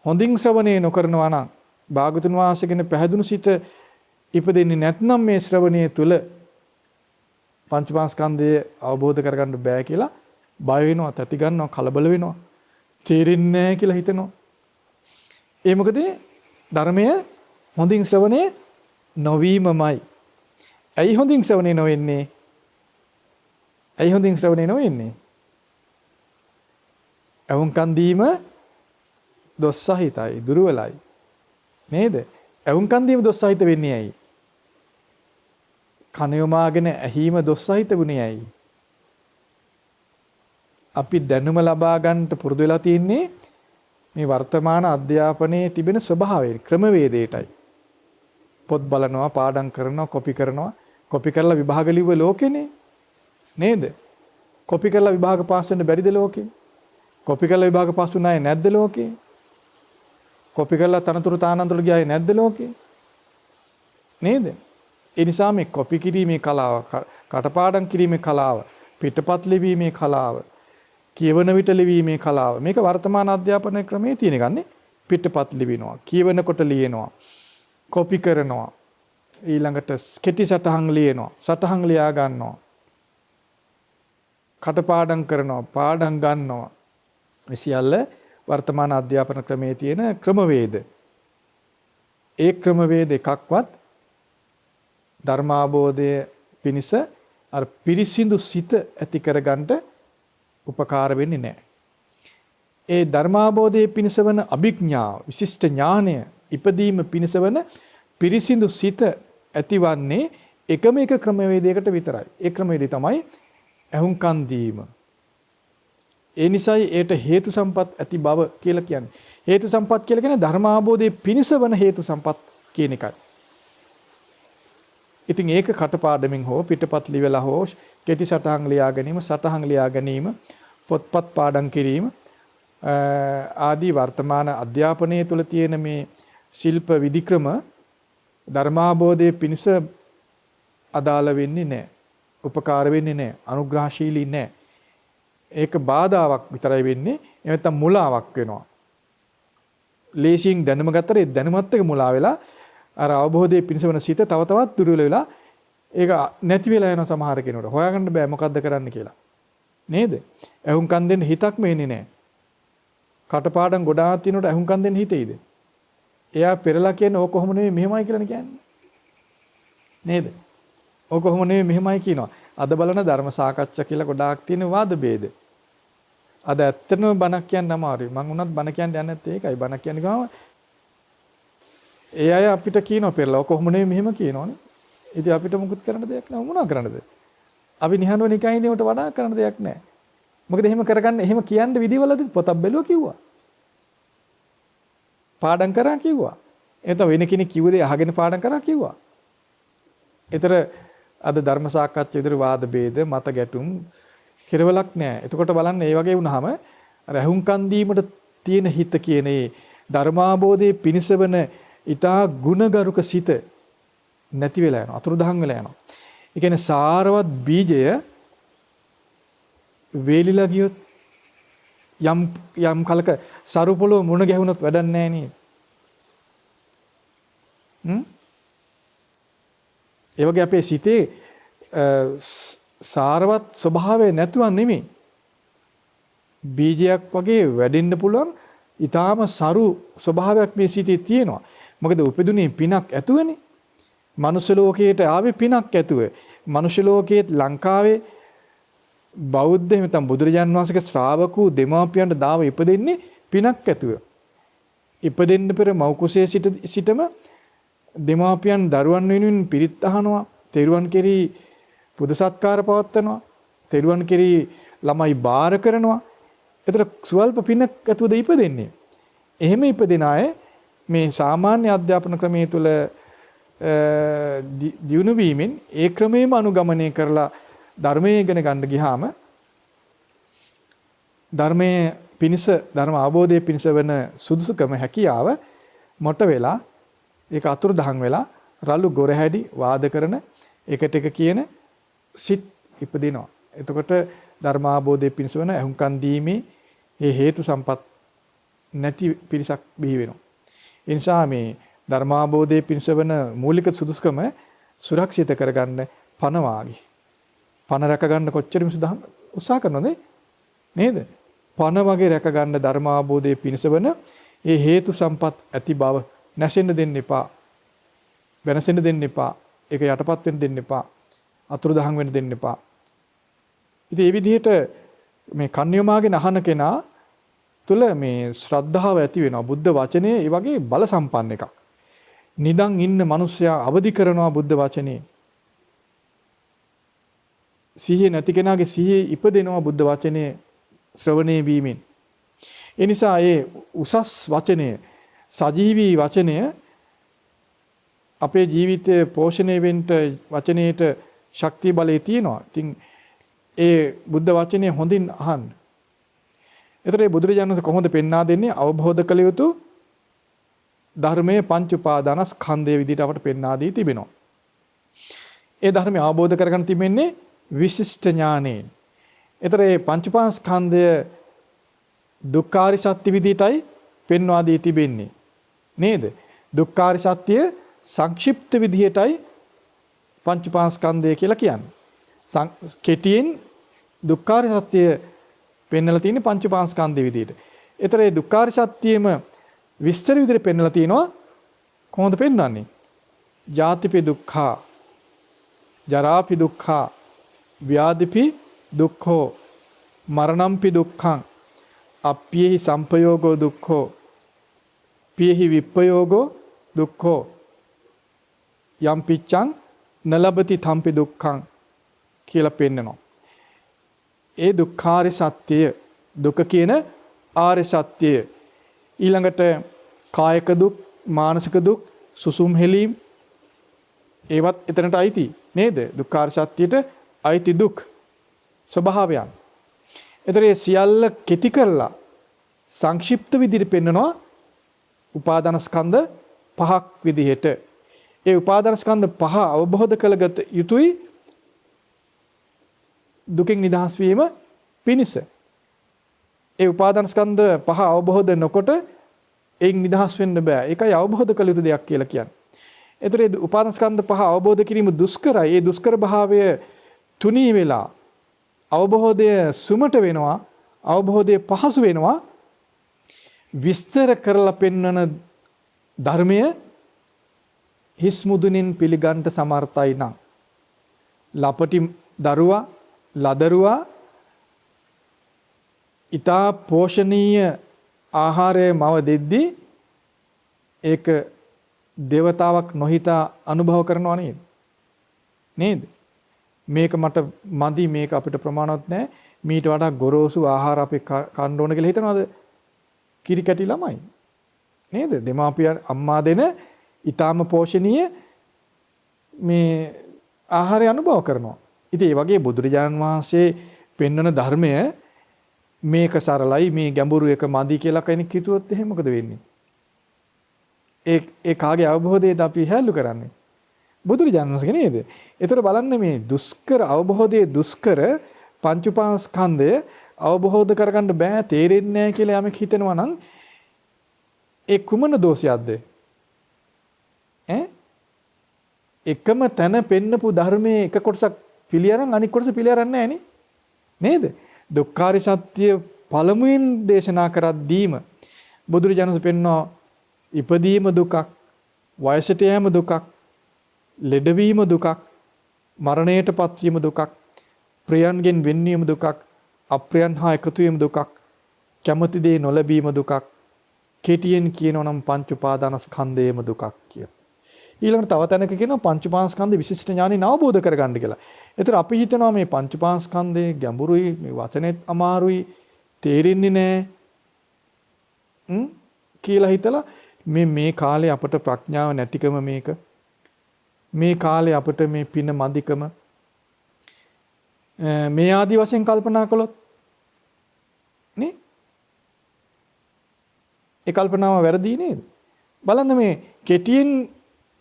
හොඳින් ශ්‍රවණය නොකරනවා නම් භාගතුන් වහන්සේ ගැන පැහැදුණු සිත ඉපදෙන්නේ නැත්නම් මේ ශ්‍රවණය තුල පංචපාස්කන්ධය අවබෝධ කරගන්න බෑ කියලා බය වෙනවා, තැති ගන්නවා, කලබල වෙනවා, තේරෙන්නේ නැහැ කියලා හිතනවා. ඒ මොකද ධර්මය හොඳින් ශ්‍රවණය නොවීමමයි. ඇයි හොඳින් ශ්‍රවණය නොවෙන්නේ? ඇයි හොඳින් ශ්‍රවණය නොවෙන්නේ? අවුන්කන් දීම දොස් සහිතයි, දුර්වලයි. නේද? අවුන්කන් දීම දොස් සහිත වෙන්නේ ඇයි? කන යොමාගෙන ඇහිම දොස් සහිත වුණේ ඇයි? අපි දැනුම ලබා ගන්නට පුරුදු වෙලා තියෙන්නේ මේ වර්තමාන අධ්‍යාපනයේ තිබෙන ස්වභාවය ක්‍රමවේදයටයි. පොත් බලනවා, පාඩම් කරනවා, කොපි කරනවා. කොපි කරලා විභාග ලිව්ව ලෝකෙනේ. නේද? කොපි කරලා විභාග පාස් වෙන්න බැරිද ලෝකේ? කොපි කරලා විභාග පාස් වුණායේ නැද්ද ලෝකේ? කොපි කරලා තනතුරු තානන්තුරු ගියායේ නැද්ද ලෝකේ? නේද? ඒ නිසා මේ කොපි කිරීමේ කලාව, කටපාඩම් කිරීමේ කලාව, පිටපත් ලිවීමේ කලාව, කියවන විට ලිවීමේ කලාව. මේක වර්තමාන අධ්‍යාපන ක්‍රමයේ තියෙන ගන්නේ. පිටපත් ලිවිනවා, කියවනකොට ලියනවා, කොපි කරනවා, ඊළඟට කෙටි සටහන් ලියනවා, සටහන් ලියා ගන්නවා, කටපාඩම් කරනවා, පාඩම් ගන්නවා. මේ සියල්ල වර්තමාන අධ්‍යාපන ක්‍රමයේ තියෙන ක්‍රමවේද. ඒ ක්‍රමවේද එකක්වත් ධර්මාබෝධය පිණිස අර පිරිසිදු සිත ඇති කරගන්න උපකාර වෙන්නේ නැහැ. ඒ ධර්මාබෝධයේ පිණිස වන අභිඥාව, විශිෂ්ට ඥානය ඉපදීම පිණිස වන පිරිසිදු සිත ඇතිවන්නේ එකම එක ක්‍රමවේදයකට විතරයි. ඒ ක්‍රමවේදය තමයි අහුම්කන් දීම. ඒ නිසායි ඒට හේතු සම්පත් ඇති බව කියලා කියන්නේ. හේතු සම්පත් කියලා කියන්නේ ධර්මාබෝධයේ පිණිස වන හේතු සම්පත් කියන එකයි. ඉතින් ඒක කටපාඩමින් හෝ පිටපත් ලියලා හෝ කෙටි සටහන් ලියා ගැනීම, සටහන් ලියා ගැනීම, පොත්පත් පාඩම් කිරීම ආදී වර්තමාන අධ්‍යාපනයේ තුල තියෙන මේ ශිල්ප විධික්‍රම ධර්මාබෝධයේ පිණිස අදාළ වෙන්නේ නැහැ. උපකාර වෙන්නේ නැහැ. අනුග්‍රහශීලී නැහැ. ඒක බාධාවක් විතරයි වෙන්නේ. එහෙම නැත්නම් මුලාවක් වෙනවා. ලේසියෙන් දැනුම ගත්තට ඒ දැනුමත් එක්ක මුලා වෙලා අර අවබෝධයේ පිණිස වෙන සිත තව තවත් දුර්වල වෙලා ඒක නැති වෙලා යන සමහර කෙනෙකුට හොයාගන්න බෑ මොකද්ද කරන්න කියලා. නේද? අහුම්කන් දෙන්න හිතක්ම එන්නේ නැහැ. කටපාඩම් ගොඩාක් තිනොට අහුම්කන් දෙන්න හිතෙයිද? එයා පෙරලා කියන්නේ ඕක කොහොම නෙවෙයි මෙහෙමයි කියලානේ කියන්නේ. නේද? ඕක කොහොම නෙවෙයි මෙහෙමයි කියනවා. අද බලන ධර්ම සාකච්ඡා කියලා ගොඩාක් තියෙන වාද ભેද. අද ඇත්තටම බණක් කියන්න අමාරුයි. මම උනත් බණ කියන්න යන්නේ නැත්තේ ඒකයි. බණක් කියන්නේ ගාම ඒ අය අපිට කියනවා පෙරලා කොහොම නෙවෙයි මෙහෙම කියනවනේ. ඉතින් අපිට මුකුත් කරන්න දෙයක් නැහැ. මොනවා කරන්නද? අපි නිහඬව නිකන් ඉඳීමට වඩා කරන්න දෙයක් නැහැ. මොකද එහෙම කරගන්න එහෙම කියන්න විදිවලද පොතක් බැලුවා කිව්වා. පාඩම් කරා කිව්වා. එතන වෙන කෙනෙක් කිව්ව දේ අහගෙන පාඩම් කරා කිව්වා. ඒතර අද ධර්ම සාකච්ඡා විතර වාද ભેද මත ගැටුම් කෙරවලක් නැහැ. එතකොට බලන්න මේ වගේ වුණාම අර අහුම්කන් දීමට තියෙන හිත කියන ඒ ධර්මාබෝධයේ පිනිසවන ඊටා ගුණගරුක සිත නැති වෙලා යනවා. අතුරුදහන් වෙලා යනවා. ඒ කියන්නේ සාරවත් බීජය වේලිලා ගියොත් යම් කලක සරු පොළොව මුණ ගැහුනොත් වැඩක් නැහැ නේද? ඒ වගේ අපේ සිතේ සාරවත් ස්වභාවය නැතුව නෙමෙයි. බීජයක් වගේ වැඩෙන්න පුළුවන් ඊටාම සරු ස්වභාවයක් මේ සිතේ තියෙනවා. මොකද උපදුනේ පිනක් ඇතුවනේ. මනුෂ්‍ය ලෝකයට ආවේ පිනක් ඇතුව. මනුෂ්‍ය ලෝකයේ ලංකාවේ බෞද්ධ එහෙම බුදුරජාන් වහන්සේගේ ශ්‍රාවකෝ දෙමාපියන්ට දාව ඉපදෙන්නේ පිනක් ඇතුව. ඉපදෙන්න පෙර මව් කුසයේ සිටම දෙමාපියන් දරුවන් වෙනුවෙන් පිරිත් අහනවා, තෙරුවන් කෙරෙහි පුද සත්කාර පවත්වනවා. තෙරුවන් කෙරෙහි ළමයි බාර කරනවා. ඒතර සුවල්ප පිනක් ඇතුවද ඉපදෙන්නේ. එහෙම ඉපදෙන අය මේ සාමාන්‍ය අධ්‍යාපන ක්‍රමයේ තුල දියුණු වීමෙන් ඒ ක්‍රමයේම අනුගමනය කරලා ධර්මයේ ඉගෙන ගන්න ගියාම ධර්මයේ පිණිස ධර්ම අවබෝධයේ පිණිස වෙන සුදුසුකම හැකියාව මොට වෙලා ඒක අතුරුදහන් වෙලා රළු ගොරහැඩි වාද කරන එකට එක කියන සිත් ඉපදිනවා. එතකොට ධර්ම අවබෝධයේ පිණිස වෙන අහුම්කන් දීමේ මේ හේතු සම්පත් නැති පිරිසක් බිහි වෙනවා. ඒ නිසා මේ ධර්ම අවබෝධයේ පිණිස වෙන මූලික සුදුසුකම සුරක්ෂිත කරගන්න පණ වාගේ. පණ රැක ගන්න කොච්චර මිසුදහම් උත්සාහ කරනවද නේද? පණ වගේ රැක ගන්න ධර්ම අවබෝධයේ පිණිස වෙන ඒ හේතු සම්පත් ඇති බව නැසෙන්න දෙන්න එපා. වෙනසෙන්න දෙන්න එපා. ඒක යටපත් වෙන්න දෙන්න එපා. අතුරුදහන් වෙන්න දෙන්න එපා. ඉතින් මේ විදිහට මේ කන්‍යමාගෙන අහන කෙනා තුල මේ ශ්‍රද්ධාව ඇති වෙනවා. බුද්ධ වචනේ ඒ වගේ බල සම්පන්න එකක්. නිදන් ඉන්න මිනිස්සයා අවදි කරනවා බුද්ධ වචනේ. සිහිය නැති කෙනාගේ සිහියේ ඉපදෙනවා බුද්ධ වචනේ ශ්‍රවණය වීමෙන්. ඒ නිසා ඒ උසස් වචනය, සජීවී වචනය අපේ ජීවිතය පෝෂණය වෙන්න වචනයේට ශක්තිය බලය තියෙනවා. ඉතින් ඒ බුද්ධ වචනේ හොඳින් අහන්න. ඒතර ඒ බුදුරජාණන් වහන්සේ කොහොමද පෙන්වා දෙන්නේ? අවබෝධ කළ යුතු ධර්මයේ පංච උපාදානස්කන්ධය විදිහට අපට පෙන්වා දී තිබෙනවා. ඒ ධර්මය අවබෝධ කරගන්න තිබෙන්නේ විශිෂ්ට ඥානෙන්. ඒතර මේ පංච උපාදානස්කන්ධය දුක්ඛාරි සත්‍ය විදිහටයි පෙන්වා දී තිබෙන්නේ. නේද? දුක්ඛාරි සත්‍ය සංක්ෂිප්ත විදිහටයි පංච උපාදානස්කන්ධය කියලා කියන්නේ. කෙටියෙන් දුක්ඛාරි සත්‍ය පෙන්වලා තියෙන්නේ පංච උපාදානස්කන්ධය විදිහට. ඒතර මේ දුක්ඛාරි සත්‍යෙම විස්තර විදිහට පෙන්වලා තිනවා. කොහොමද පෙන්වන්නේ? ජාතිපි දුක්ඛා, ජරාපි දුක්ඛා, ව්‍යාධිපි දුක්ඛෝ, මරණම්පි දුක්ඛං, අප්පියෙහි සම්පයෝගෝ දුක්ඛෝ, පියෙහි විප්පයෝගෝ දුක්ඛෝ, යම් පිච්ඡං නලබති තම්පි දුක්ඛං කියලා පෙන්නනවා. ඒ දුක්ඛාරි සත්‍යය, දුක කියන ආර්ය සත්‍යය. ඊළඟට කායික දුක්, මානසික දුක්, සුසුම් හෙලීම් ඒවත් එතනට අයිති නේද? දුක්ඛාරි සත්‍යයට අයිති දුක් ස්වභාවයන්. ඒතර ඒ සියල්ල කෙටි කරලා සංක්ෂිප්ත විදිහට පෙන්නනවා උපාදානස්කන්ධ පහක් විදිහට. ඒ උපාදානස්කන්ධ පහ අවබෝධ කරගත යුතුයි දුකින් නිදහස් වීම පිණිස. ඒ උපාදානස්කන්ධ පහ අවබෝධ නොකොට එයින් නිදහස් වෙන්න බෑ. ඒකයි අවබෝධ කළ යුතු දෙයක් කියලා කියන්නේ. ඒතර ඒ උපාදානස්කන්ධ පහ අවබෝධ කිරීම දුෂ්කරයි. ඒ දුෂ්කර භාවය තුනී වෙලා අවබෝධය සුමට වෙනවා. අවබෝධය පහසු වෙනවා. විස්තර කරලා පෙන්වන ධර්මය හිස් මුදුනින් පිළිගන්න සමර්ථයි නම් ලපටි දරුවා ලදරුවා ඊතා පෝෂණීය ආහාරය මව දෙද්දී ඒක දේවතාවක් නොහිතා අනුභව කරනවා නේද? මේක මට මදි, මේක අපිට ප්‍රමාණවත් නැහැ, මීට වඩා ගොරෝසු ආහාර අපි කන්න ඕන කියලා හිතනවාද? කිරි කැටි ළමයි නේද? දෙමාපියන් අම්මා දෙන ඊටාම පෝෂණීය මේ ආහාරය අනුභව කරනවා. ඉතින් ඒ වගේ බුදුරජාණන් වහන්සේ පෙන්වන ධර්මය මේක සරලයි, මේ ගැඹුරු එක මදි කියලා කෙනෙක් හිතුවොත් එහෙනම් මොකද වෙන්නේ? ඒ කාගේ අවබෝධයද අපි හැලු කරන්නේ? බුදුරජාණන් වහන්සේ නේද? ඒතර බලන්න මේ දුෂ්කර අවබෝධයේ දුෂ්කර පංච උපාදානස්කන්ධය අවබෝධ කරගන්න බෑ, තේරෙන්නේ නැහැ කියලා යමෙක් හිතනවා නම් ඒ කුමන දෝෂයක්ද? එකම තැන පෙන්නපු ධර්මයේ එක කොටසක් පිළියරන් අනිත් කොටස පිළියරන්නේ නැහැ නේද? දුක්ඛාරි සත්‍ය පළමුවෙන් දේශනා කරද්දීම බුදුරජාණන් වහන්සේ පෙන්වනවා ඉපදීම දුකක්, වයසට යෑම දුකක්, ලෙඩවීම දුකක්, මරණයටපත් වීම දුකක්, ප්‍රියන්ගෙන් වෙන්වීම දුකක්, අප්‍රියන් හා එකතු වීම දුකක්, කැමති දේ නොලැබීම දුකක්, කෙටියෙන් කියනවා නම් පංච උපාදානස්කන්ධයේම දුකක් කියලා. ඊළඟට තව තැනක කියනවා පංච උපාස්කන්ධ විශිෂ්ට ඥානෙ අවබෝධ කරගන්න කියලා. ඒතර අපි හිතනවා මේ පංච උපාස්කන්ධේ ගැඹුරුයි, මේ වචනේත් අමාරුයි, තේරෙන්නේ නැහැ. කියලා හිතලා මේ කාලේ අපට ප්‍රඥාව නැතිකම මේක. මේ කාලේ අපට මේ පින මදිකම මේ ආදි වශයෙන් කල්පනා කළොත් නේ? ඒ කල්පනාව වැරදි නේද? බලන්න මේ කෙටියෙන්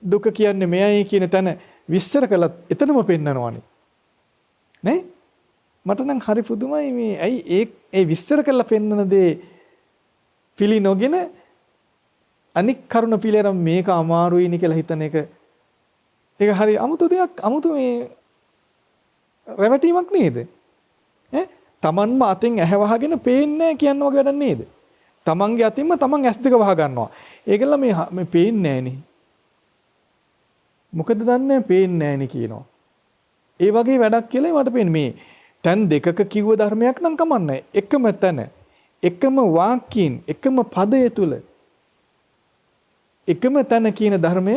දුක කියන්නේ මෙයයි කියන තැන විස්තර කළත් එතනම පෙන්නනවානේ. නේ? මට නම් හරි පුදුමයි මේ ඇයි ඒ විස්තර කරලා පෙන්නන දේ පිළි නොගෙන අනික් කරුණ පිළිරම් මේක අමාරුයිනි කියලා හිතන එක ඒක හරි අමුතු දෙයක් අමුතු මේ රැවටීමක් නේද? තමන්ම අතින් ඇහැ වහගෙන පේන්නේ කියන වගේ වැඩක් නේද? තමන්ගේ අතින්ම තමන් ඇස් දෙක වහ ගන්නවා. ඒකල මේ පේන්නේ නැහෙනි. මොකද දන්නේ පේන්නේ නැහෙනි කියනවා. ඒ වගේ වැඩක් කියලා මට පේන්නේ මේ තැන් දෙකක කිව්ව ධර්මයක් නම් කමන්නේ. එකම තැන, එකම වාක්‍යයෙන්, එකම පදය තුල එකම තැන කියන ධර්මය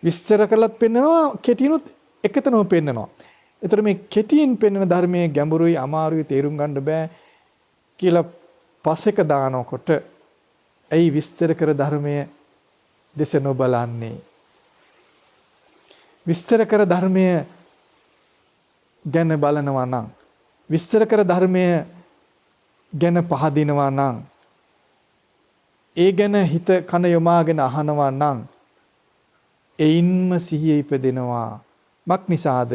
විස්තර කරලත් පෙන්නනවා, කෙටිනුත් එකතනම පෙන්නනවා. ඒතර මේ කෙටියෙන් පෙන්වන ධර්මයේ ගැඹුරුයි අමාරුයි තේරුම් ගන්න බෑ කියලා පසෙක දානකොට ඇයි විස්තර කර ධර්මයේ දෙස නොබලන්නේ? විස්තර කර ධර්මයේ ගැන බලනවා නම්, විස්තර කර ධර්මයේ ගැන පහදිනවා නම්, ඒ ගැන හිත කන යොමාගෙන අහනවා නම් එයින්ම සිහිය ඉපදෙනවා. මක් නිසාද?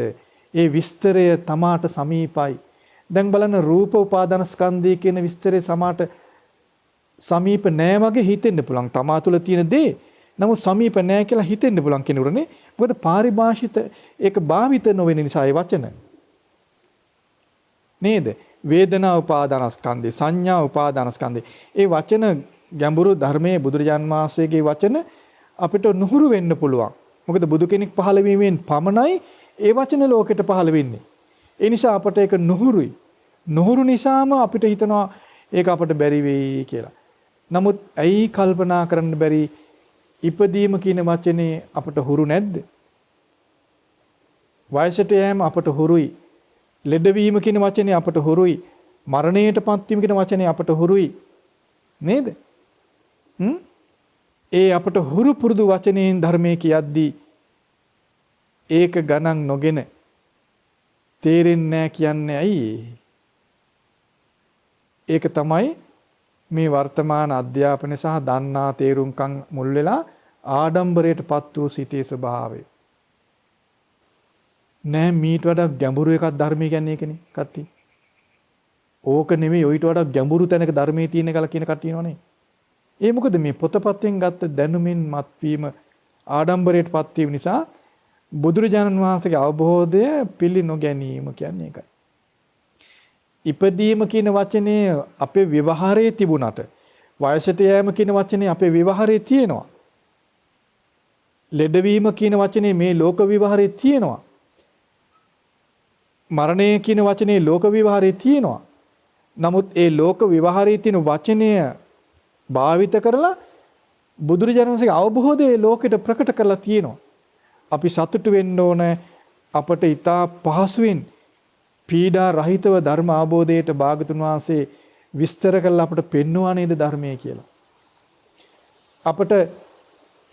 ඒ විස්තරය තමාට සමීපයි. දැන් බලන්න රූප උපාදාන ස්කන්ධය කියන විස්තරය සමාට සමීප නෑ වගේ හිතෙන්න පුළුවන්. තමා තුළ තියෙන දේ නමුත් සමීප නෑ කියලා හිතෙන්න පුළුවන් කෙනෙකුරනේ. මොකද පාරිභාෂිත ඒක භාවිත නොවෙන නිසා ඒ වචන. නේද? වේදනා උපාදාන ස්කන්ධය, සංඥා උපාදාන ස්කන්ධය. ඒ වචන ගැඹුරු ධර්මයේ බුදුරජාන් වහන්සේගේ වචන අපිට නුහුරු වෙන්න පුළුවන්. මොකද බුදු කෙනෙක් පහළ වීමෙන් පමණයි ඒ වචන ලෝකෙට පහළ වෙන්නේ. ඒ නිසා අපට ඒක නුහුරුයි. නුහුරු නිසාම අපිට හිතනවා ඒක අපට බැරි වෙයි කියලා. නමුත් ඇයි කල්පනා කරන්න බැරි? ඉපදීම කියන වචනේ අපට හුරු නැද්ද? වයසට යෑම අපට හුරුයි. ලෙඩවීම කියන වචනේ අපට හුරුයි. මරණයටපත් වීම කියන වචනේ අපට හුරුයි. නේද? ඒ අපට හුරු පුරුදු වචනයෙන් ධර්මයේ කියද්දී ඒක ගණන් නොගෙන තේරෙන්නේ නැහැ කියන්නේ ඇයි? ඒක තමයි මේ වර්තමාන අධ්‍යාපනය සහ දන්නා තේරුම්කම් මුල් වෙලා ආඩම්බරයටපත් වූ සිටේ ස්වභාවය. නෑ මීට වඩා ගැඹුරු එකක් ධර්මය කියන්නේ ඒකනේ කට්ටිය. ඕක නෙමෙයි ඊට වඩා ගැඹුරු තැනක ධර්මයේ තියෙන එකලා කියන කට්ටිය නෝනේ. ඒ මොකද මේ පොතපතෙන් ගත්ත දැනුමින් මත්වීම ආඩම්බරයටපත් වීම නිසා බුදුරජාණන් වහන්සේගේ අවබෝධය පිළි නොගැනීම කියන්නේ ඒකයි. ඉපදීම කියන වචනේ අපේ ව්‍යවහාරයේ තිබුණාට වයසට යෑම කියන වචනේ අපේ ව්‍යවහාරයේ තියෙනවා. ලෙඩවීම කියන වචනේ මේ ලෝක ව්‍යවහාරයේ තියෙනවා. මරණය කියන වචනේ ලෝක ව්‍යවහාරයේ තියෙනවා. නමුත් ඒ ලෝක ව්‍යවහාරයේ තියෙන වචනය භාවිත කරලා බුදුරජාණන් වහන්සේගේ අවබෝධය ලෝකෙට ප්‍රකට කරලා තියෙනවා. අපි සතුටු වෙන්න ඕන අපට ඊටා පහසුවෙන් පීඩා රහිතව ධර්ම අවබෝධයට භාගතුන් වහන්සේ විස්තර කරලා අපට පෙන්වුවා නේද ධර්මයේ කියලා. අපට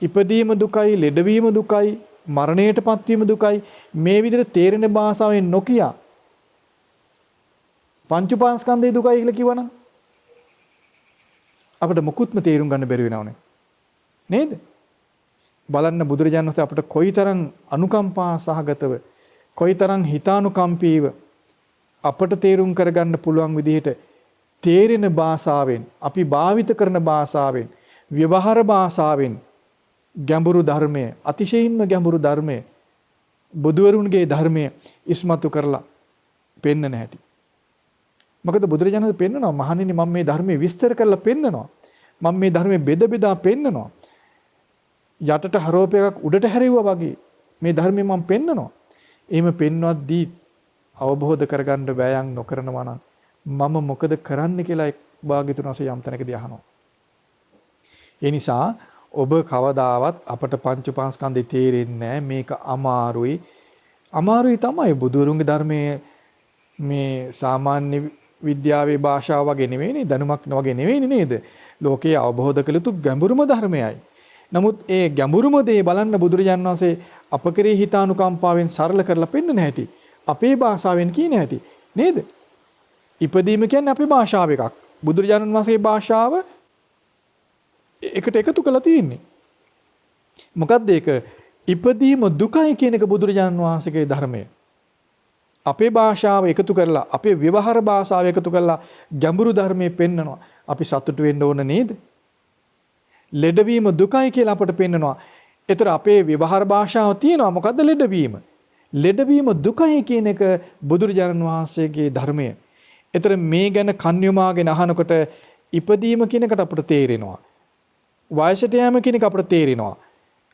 ඉපදීම දුකයි, ලෙඩවීම දුකයි, මරණයටපත් වීම දුකයි මේ විදිහට තේරෙන භාෂාවෙන් නොකිය පංච උපාස්කන්ධයේ දුකයි කියලා කිව්වනම් අපිට මුකුත්ම තේරුම් ගන්න බැරි වෙනවනේ. නේද? බලන්න බුදුරජාණන් වහන්සේ අපට කොයිතරම් අනුකම්පා සහගතව, කොයිතරම් හිතානුකම්පීව අපට තේරුම් කරගන්න පුළුවන් විදිහට තේරෙන භාෂාවෙන්, අපි භාවිත කරන භාෂාවෙන්, ව්‍යවහාර භාෂාවෙන් ගැඹුරු ධර්මය, අතිශයින්ම ගැඹුරු ධර්මය, බුදුවරුන්ගේ ධර්මය ඉස්මතු කරලා පෙන්වන හැටි. මොකද බුදුරජාණන් වහන්සේ පෙන්වනවා මහණෙනි මම මේ ධර්මයේ විස්තර කරලා පෙන්වනවා. මම මේ ධර්මයේ බෙද බෙදා පෙන්වනවා. යටට හරෝපයක් උඩට හැරෙව්වා වගේ මේ ධර්මයේ මම පෙන්වනවා. එහෙම පෙන්වද්දී අවබෝධ කරගන්න බෑයන් නොකරනවා නම් මම මොකද කරන්න කියලා භාග්‍යතුන් වහන්සේ යම් තැනකදී අහනවා. ඒ නිසා ඔබ කවදාවත් අපට පංච පාස්කන්ධය තේරෙන්නේ නැහැ. මේක අමාරුයි. අමාරුයි තමයි බුදුරුන්ගේ ධර්මයේ මේ සාමාන්‍ය විද්‍යාවේ භාෂාව වගේ නෙවෙයිනේ, දැනුමක් වගේ නෙවෙයිනේ නේද? ලෝකයේ අවබෝධ කළ යුතු ගැඹුරුම ධර්මයයි. නමුත් ඒ ගැඹුරුම දේ බලන්න බුදුරජාණන් වහන්සේ අප කෙරෙහි හිතානුකම්පාවෙන් සරල කරලා පෙන්නන හැටි. අපේ භාෂාවෙන් කියන හැටි නේද? ඉපදීම කියන්නේ අපේ භාෂාව එකක්. බුදුරජාණන් වහන්සේගේ භාෂාව එකට එකතු කරලා තියෙන්නේ. මොකද්ද ඒක? ඉපදීම දුකයි කියන එක බුදුරජාණන් වහන්සේගේ ධර්මය. අපේ භාෂාව එකතු කරලා, අපේ ව්‍යවහාර භාෂාව එකතු කරලා ගැඹුරු ධර්මයේ පෙන්නනවා. අපි සතුටු වෙන්න ඕන නේද? ලෙඩවීම දුකයි කියලා අපට පෙන්නනවා. ඒතර අපේ ව්‍යවහාර භාෂාව තියෙනවා. මොකද්ද ලෙඩවීම? ලෙඩවීම දුකයි කියන එක බුදුරජාණන් වහන්සේගේ ධර්මය. ඒතර මේ ගැන කන්‍යමාගෙන අහනකොට ඉපදීම කියන එකට අපට තේරෙනවා. වයසට යෑම කියන එක අපට තේරෙනවා.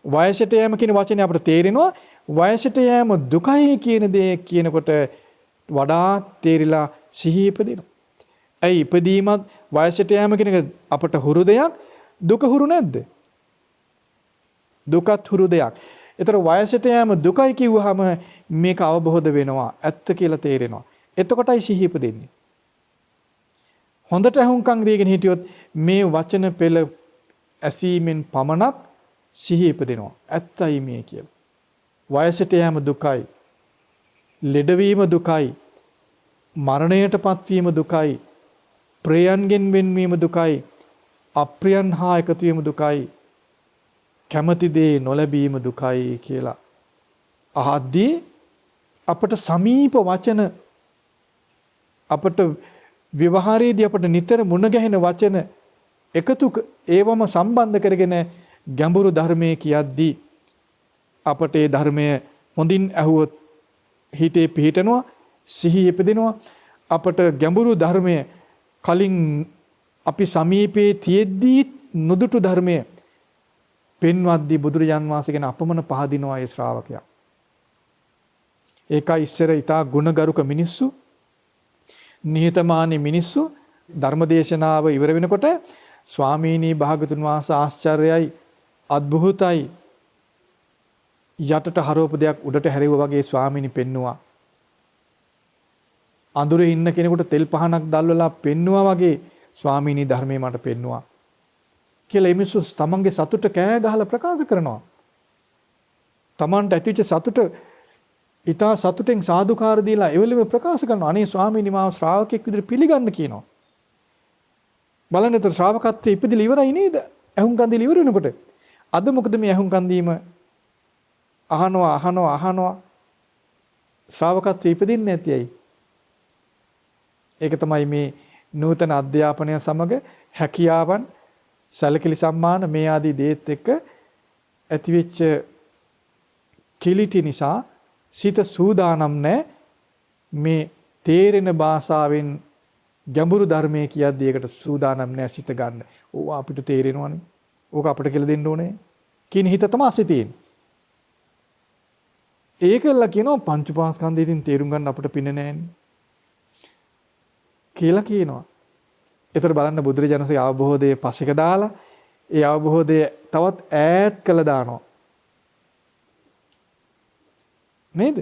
වයසට යෑම කියන වචනේ අපට තේරෙනවා. වයසට යෑම දුකයි කියන දේ කියනකොට වඩා තේරිලා සිහි ඉපදිනවා. ඇයි ඉපදීමත් වයසට යෑම කියන එක අපට හුරු දෙයක්? දුක හුරු නැද්ද? දුකත් හුරු දෙයක්. ඒතර වයසට යෑම දුකයි කිව්වහම මේක අවබෝධ වෙනවා. ඇත්ත කියලා තේරෙනවා. එතකොටයි සිහි ඉපදෙන්නේ. හොඳට අහුම්කම් දීගෙන හිටියොත් මේ වචන පෙළ ඇසීමෙන් පමණක් සිහි ඉපදෙනවා. ඇත්තයි මේ කියලා. වයසට යෑම දුකයි. ලෙඩවීම දුකයි. මරණයටපත් වීම දුකයි. ප්‍රියයන්ගෙන් වෙන්වීම දුකයි. අප්‍රියයන් හා එකතු වීම දුකයි. කැමති දේ නොලැබීම දුකයි කියලා අහද්දී අපට සමීප වචන, අපට ව්‍යවහාරයේදී අපට නිතර මුණ ගැහෙන වචන එකතු ඒවම සම්බන්ධ කරගෙන ගැඹුරු ධර්මයේ කියද්දී අපට ඒ ධර්මය හොඳින් ඇහුවොත් හිතේ පිහිටනවා, සිහිය ඉපදෙනවා. අපට ගැඹුරු ධර්මය කලින් අපි සමීපේ තියෙද්දී නුදුටු ධර්මය පෙන්වද්දී බුදුරජාන් වහන්සේ ගැන අපමණ පහදිනවා ඒ ශ්‍රාවකයා. ඒකයි ඉස්සර ඊටා ගුණගරුක මිනිස්සු, නිහතමානී මිනිස්සු ධර්මදේශනාව ඉවර වෙනකොට ස්වාමීනි භාගතුන් වහන්සේ ආශ්චර්යයි, අద్භූතයි, යටට හරවපු දෙයක් උඩට හැරෙවුවා වගේ ස්වාමීනි පෙන්නවා. අඳුරේ ඉන්න කෙනෙකුට තෙල් පහනක් දැල්වලා පෙන්නවා වගේ ස්වාමීනි ධර්මයේ මට පෙන්නවා කියලා මිනිස්සු තමන්ගේ සතුට කෑ ගහලා ප්‍රකාශ කරනවා. තමන්ට ඇතිවෙච්ච සතුට ඊටා සතුටෙන් සාදුකාර දීලා එවලෙම ප්‍රකාශ කරනවා. අනේ ස්වාමීනි මාව ශ්‍රාවකෙක් විදිහට පිළිගන්න කියනවා. බලන්න ඒතර ශ්‍රාවකත්වයේ ඉපදිලා ඉවරයි නේද? ඇහුම් කන්දීලා ඉවර වෙනකොට. අද මොකද මේ ඇහුම් කන්දීම අහනවා ශ්‍රාවකත්වයේ ඉපදින්නේ නැති ඇයි? ඒක තමයි මේ නූතන අධ්‍යාපනය සමග හැකියාවන්, සැලකිලි සම්මාන මේ ආදී දේත් එක්ක ඇතිවෙච්ච කිලිටි නිසා සිත සූදානම් නැහැ මේ තේරෙන භාෂාවෙන් ගැඹුරු ධර්මයේ කියද්දී ඒකට සූදානම් නැහැ සිත ගන්න. ඕවා අපිට තේරෙනවනේ. ඕක අපිට කියලා දෙන්න ඕනේ. කින හිත තමයි සිටින්නේ. ඒකල්ලා කියනවා පංච පාස්කන්ධයෙන් තේරුම් ගන්න අපිට පින නැහැනේ කියලා කියනවා. ඒතර බලන්න බුදුරජාණන්සේ අවබෝධයේ පසෙක දාලා ඒ අවබෝධය තවත් ඈත් කළ දානවා. නේද?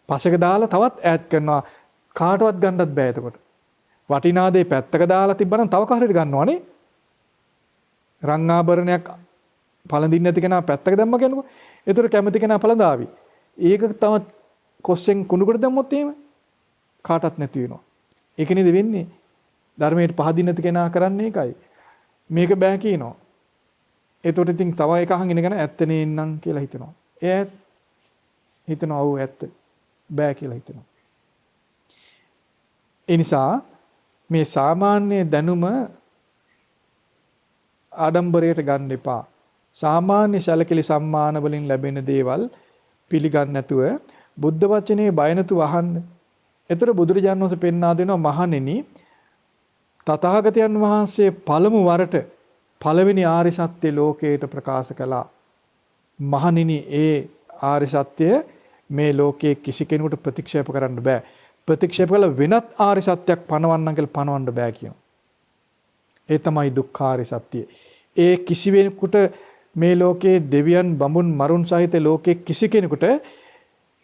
පසෙක දාලා තවත් ඈත් කරනවා. කාටවත් ගන්නත් බෑ එතකොට. වටිනා දේ පැත්තක දාලා තිබ්බනම් තව කාටද ගන්නවනේ? රංග ආභරණයක් පළඳින්න නැති කෙනා පැත්තක දැම්ම කියනකො. ඒතර කැමති කෙනා පළඳාවි. ඒක තව කොස්සෙන් කුණුකට දැම්මොත් එහෙම කාටවත් නැති වෙනවා. ඒක නේද වෙන්නේ? ධර්මයට පහදින්න නැති කෙනා කරන්නේ ඒකයි. මේක බෑ කියනවා. ඒතකොට ඉතින් තව එක අහන් ඉනගෙන ඇත්තනේ ඉන්නම් කියලා හිතනවා. එයාත් හිතනවා ඔව් ඇත්ත. බෑ කියලා හිතනවා. ඒ නිසා මේ සාමාන්‍ය දැනුම ආඩම්බරයට ගන්න එපා. සාමාන්‍ය සැලකිලි සම්මාන වලින් ලැබෙන දේවල් පිළිගන්න නැතුව බුද්ධ වචනේ බය නැතුව අහන්න. ඒතර බුදුරජාණන් වහන්සේ පෙන්වා දෙනවා මහණෙනි, තථාගතයන් වහන්සේ පළමු වරට පළවෙනි ආර්ය සත්‍ය ලෝකයට ප්‍රකාශ කළා. මහණෙනි, ඒ ආර්ය සත්‍ය මේ ලෝකයේ කිසි කෙනෙකුට ප්‍රතික්ෂේප කරන්න බෑ. ප්‍රතික්ෂේප කළ වෙනත් ආර්ය සත්‍යයක් පනවන්න කියලා පනවන්න බෑ කියනවා. ඒ තමයි දුක්ඛාරය සත්‍යය. ඒ කිසිවෙකුට මේ ලෝකයේ දෙවියන් බඹුන් මරුන් සහිත ලෝකයේ කිසි කෙනෙකුට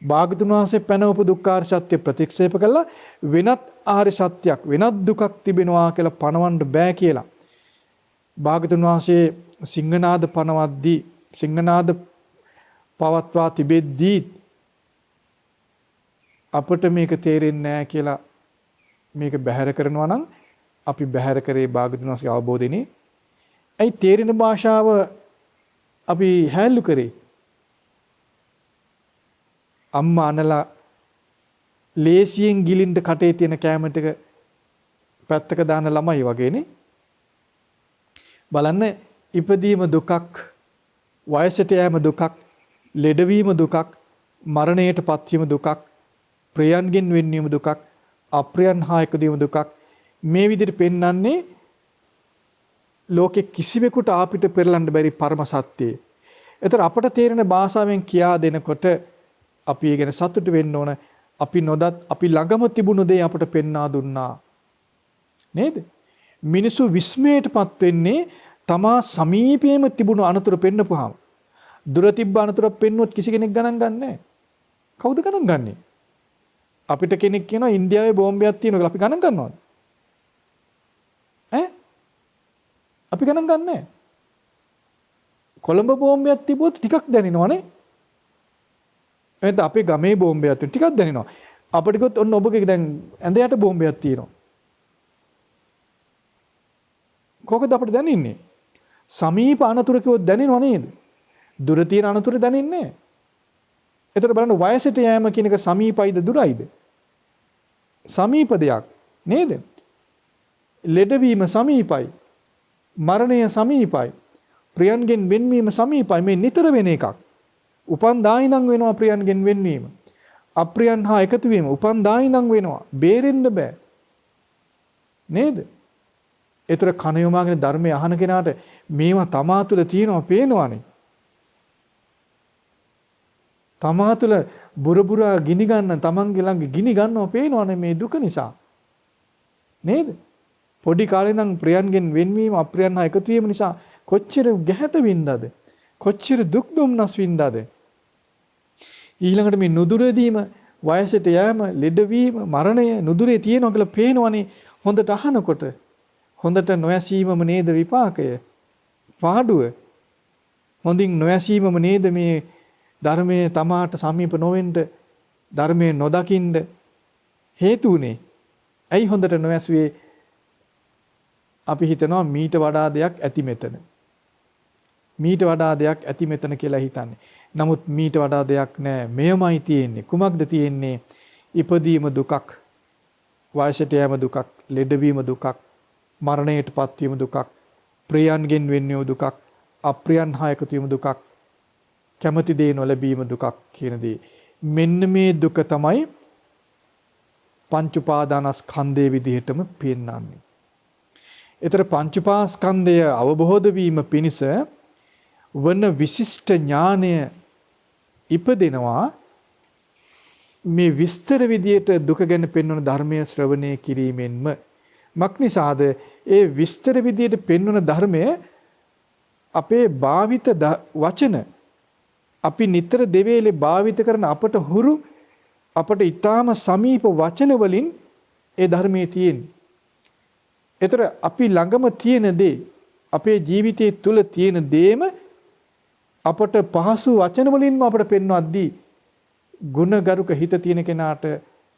භාගතුන් වහන්සේ පැනවපු දුක්ඛාර සත්‍ය ප්‍රතික්ෂේප කළා වෙනත් ආර්ය සත්‍යයක් වෙනත් දුකක් තිබෙනවා කියලා පණවන්න බෑ කියලා. භාගතුන් වහන්සේ සිංහනාද පනවද්දී සිංහනාද පවත්වා තිබෙද්දී අපට මේක තේරෙන්නේ නැහැ කියලා මේක බැහැර කරනවා නම් අපි බැහැර කරේ භාගතුන් වහන්සේගේ අවබෝධෙනේ. ඇයි තේරෙන භාෂාව අපි හැල්ලු කරේ? අම්මා අනලා ලේසියෙන් ගිලින්න කටේ තියෙන කැම ටික පැත්තක දාන ළමයි වගේනේ. බලන්න ඉපදීම දුකක්, වයසට යෑම දුකක්, ලෙඩවීම දුකක්, මරණයට පත්වීම දුකක්, ප්‍රියයන්ගෙන් වෙන්වීම දුකක්, අප්‍රියයන් හා එකදීම දුකක්. මේ විදිහට පෙන්වන්නේ ලෝකෙ කිසිවෙකුට අපිට පෙරලන්න බැරි පරම සත්‍යය. ඒතර අපට තේරෙන භාෂාවෙන් කියා දෙනකොට අපි ඒ ගැන සතුටු වෙන්න ඕන. අපි නොදත් අපි ළඟම තිබුණු දේ අපට පෙන්වා දුන්නා. නේද? මිනිසු විස්මයටපත් වෙන්නේ තමා සමීපයේම තිබුණු අනතුරු පෙන්නපුවාම. දුර තිබ්බ අනතුරක් පෙන්නුවොත් කිසි කෙනෙක් ගණන් ගන්නෑ. කවුද ගණන් ගන්නේ? අපිට කෙනෙක් කියනවා ඉන්දියාවේ බෝම්බයක් තියෙනවා කියලා අපි ගණන් ගන්නවද? අපි ගණන් ගන්නෑ. කොළඹ බෝම්බයක් තිබුවොත් ටිකක් දැනෙනවනේ. එහෙනම් අපේ ගමේ බෝම්බයක් තියෙන ටිකක් දැනෙනවා. අපිට කිව්වොත් ඔන්න ඔබගේ දැන් ඇඳ යට බෝම්බයක් තියෙනවා. කොහොමද අපිට දැනෙන්නේ? සමීප අනතුර කිව්වොත් දැනෙනව නේද? දුර තියෙන අනතුර දැනෙන්නේ නැහැ. ඒතර බලන්න වයසට යෑම කියන එක සමීපයිද දුරයිද? සමීප දෙයක් නේද? ලෙඩවීම සමීපයි. මරණය සමීපයි. ප්‍රියන්ගෙන් වෙන්වීම සමීපයි. මේ නිතර වෙන එකක්. උපන් දායිනම් වෙනවා ප්‍රියන්ගෙන් වෙන්වීම. අප්‍රියන් හා එකතු වීම උපන් දායිනම් වෙනවා. බේරෙන්න බෑ. නේද? ඒතර කන යොමාගෙන ධර්මය අහන කෙනාට මේවා තමා තුළ තියෙනවා පේනවනේ. තමා තුළ බුරබුරා ගිනි ගන්න තමන්ගේ ළඟ ගිනි ගන්නව පේනවනේ මේ දුක නිසා. නේද? පොඩි කාලේ ඉඳන් ප්‍රියන්ගෙන් වෙන්වීම අප්‍රියන් හා එකතු වීම නිසා කොච්චර ගැහැට වින්දාද? කොච්චර දුක් දුම්නස් වින්දාද? ඊළඟට මේ නුදුරදීම වයසට යෑම, ලෙඩවීම, මරණය නුදුරේ තියෙනවා කියලා පේනවනේ හොඳට අහනකොට. හොඳට නොයසීමම නේද විපාකය? පාඩුව. හොඳින් නොයසීමම නේද මේ ධර්මයේ තමාට සමීප නොවෙන්න, ධර්මයේ නොදකින්න හේතු උනේ. ඇයි හොඳට නොයසුවේ? අපි හිතනවා මීට වඩා දෙයක් ඇති මෙතන. මීට වඩා දෙයක් ඇති මෙතන කියලා හිතන්නේ. නමුත් මීට වඩා දෙයක් නැහැ. මෙයමයි තියෙන්නේ. කුමක්ද තියෙන්නේ? ඉපදීම දුකක්, වයසට යෑම දුකක්, ලෙඩවීම දුකක්, මරණයට පත්වීම දුකක්, ප්‍රියයන්ගෙන් වෙන්වීම දුකක්, අප්‍රියයන් හා එකතු වීම දුකක්, කැමති දේ නොලැබීම දුකක් කියන දේ. මෙන්න මේ දුක තමයි පංච උපාදානස්කන්ධයේ විදිහටම පෙන්වන්නේ. ඒතර පංච උපාස්කන්ධය අවබෝධ වීම පිණිස වන විශිෂ්ට ඥානය ඉපදෙනවා මේ විස්තර විදියට දුක ගැන පෙන්වන ධර්මයේ ශ්‍රවණය කිරීමෙන්ම. මක්නිසාද ඒ විස්තර විදියට පෙන්වන ධර්මය අපේ භාවිත වචන අපි නිතර දෙවේලේ භාවිත කරන අපට හුරු අපට ඊටාම සමීප වචන වලින් ඒ ධර්මයේ තියෙන්නේ. ඒතර අපි ළඟම තියෙන දේ අපේ ජීවිතයේ තුල තියෙන දේම අපට පහසු වචන වලින්ම අපට පෙන්වද්දී ගුණගරුක හිත තියෙන කෙනාට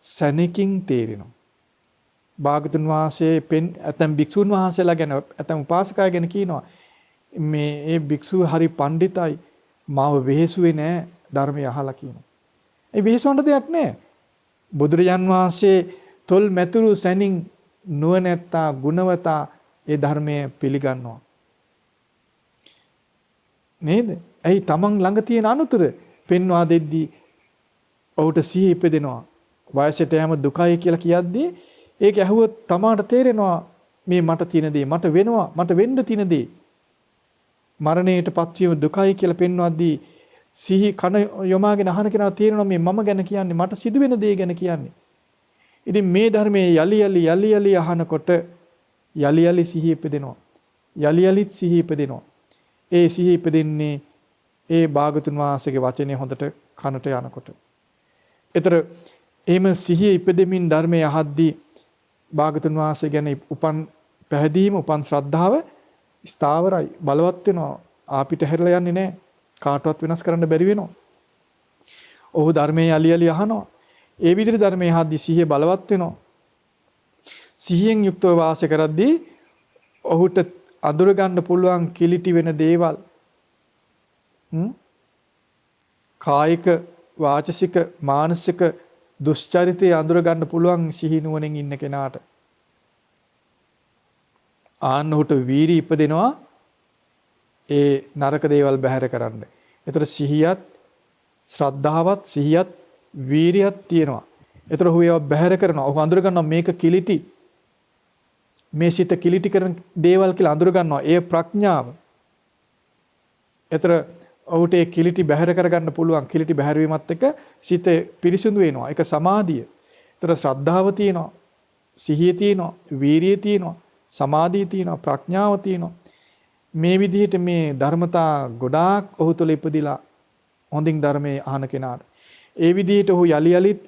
සැනකින් තේරෙනවා. භාගතුන් වහන්සේ ඇතම් භික්ෂුන් වහන්සේලා ගැන ඇතම් උපාසකය ගැන කියනවා මේ ඒ භික්ෂුව හරි පඬිතයි මාව වෙහෙසුවේ නෑ ධර්මය අහලා කියනවා. ඒ වෙහෙසවන්න දෙයක් නෑ. බුදුරජාන් වහන්සේ තොල් මැතුරු සැනින් නුවණැත්තා ගුණවතා ඒ ධර්මය පිළිගන්නවා. නේද? ඇයි තමන් ළඟ තියෙන අනුතර පෙන්වා දෙද්දී ඔහුට සිහිය ඉපදෙනවා. වයසට යෑම දුකයි කියලා කියද්දී ඒක ඇහුවොත් තමාට තේරෙනවා මේ මට තියෙන දේ මට වෙනවා මට වෙන්න තියෙන දේ. මරණයට පත්වීම දුකයි කියලා පෙන්වද්දී සිහි කන යොමාගෙන අහන කෙනාට තේරෙනවා මේ මම ගැන කියන්නේ මට සිදුවෙන දේ ගැන කියන්නේ. ඉතින් මේ ධර්මයේ යලි යලි අහනකොට යලි යලි සිහිය ඉපදෙනවා. යලි යලිත් සිහි ඉපදිනවා. ඒ සිහි ඉපදින්නේ ඒ භාගතුන් වහන්සේගේ වචනේ හොඳට කනට යනකොට. ඒතර එහෙම සිහිය ඉපදෙමින් ධර්මයේ අහද්දී භාගතුන් වහන්සේ ගැන උපන් පැහැදීම උපන් ශ්‍රද්ධාව ස්ථාවරයි බලවත් වෙනවා. ආපිට හැරලා යන්නේ නැහැ. කාටවත් වෙනස් කරන්න බැරි වෙනවා. ඔහු ධර්මයේ යලි යලි අහනවා. ඒ විදිහට ධර්මයේ අහද්දී සිහිය බලවත් වෙනවා. සිහියෙන් යුක්තව වාසය කරද්දී ඔහුට අඳුර ගන්න පුළුවන් කිලිටි වෙන දේවල් කායික වාචසික මානසික දුෂ්චරිතය අඳුර ගන්න පුළුවන් සිහි නුවණින් ඉන්න කෙනාට ආන්න උට වීරි ඉපදෙනවා ඒ නරක දේවල් බැහැර කරන්න. ඒතර සිහියත් ශ්‍රද්ධාවත් සිහියත් වීරියත් තියෙනවා. ඒතර ඔහු ඒවා බැහැර කරනවා. ඔහු අඳුර ගන්නවා මේක කිලිටි. මේ සිත කිලිටි කරන දේවල් කියලා අඳුර ගන්නවා. ඒ ප්‍රඥාව. ඒතර ඔහුට ඒ කිලිටි බැහැර කරගන්න පුළුවන්. කිලිටි බැහැර වීමත් එක්ක සිත පිරිසුදු වෙනවා. ඒක සමාධිය. ඒතර ශ්‍රද්ධාව තියෙනවා. සිහිය තියෙනවා. වීරිය තියෙනවා. සමාධිය තියෙනවා. ප්‍රඥාව තියෙනවා. මේ විදිහට මේ ධර්මතා ගොඩාක් ඔහු තුළ ඉපදිලා හොඳින් ධර්මයේ අහන කෙනාට ඒ විදිහට ඔහු යලි යලිත්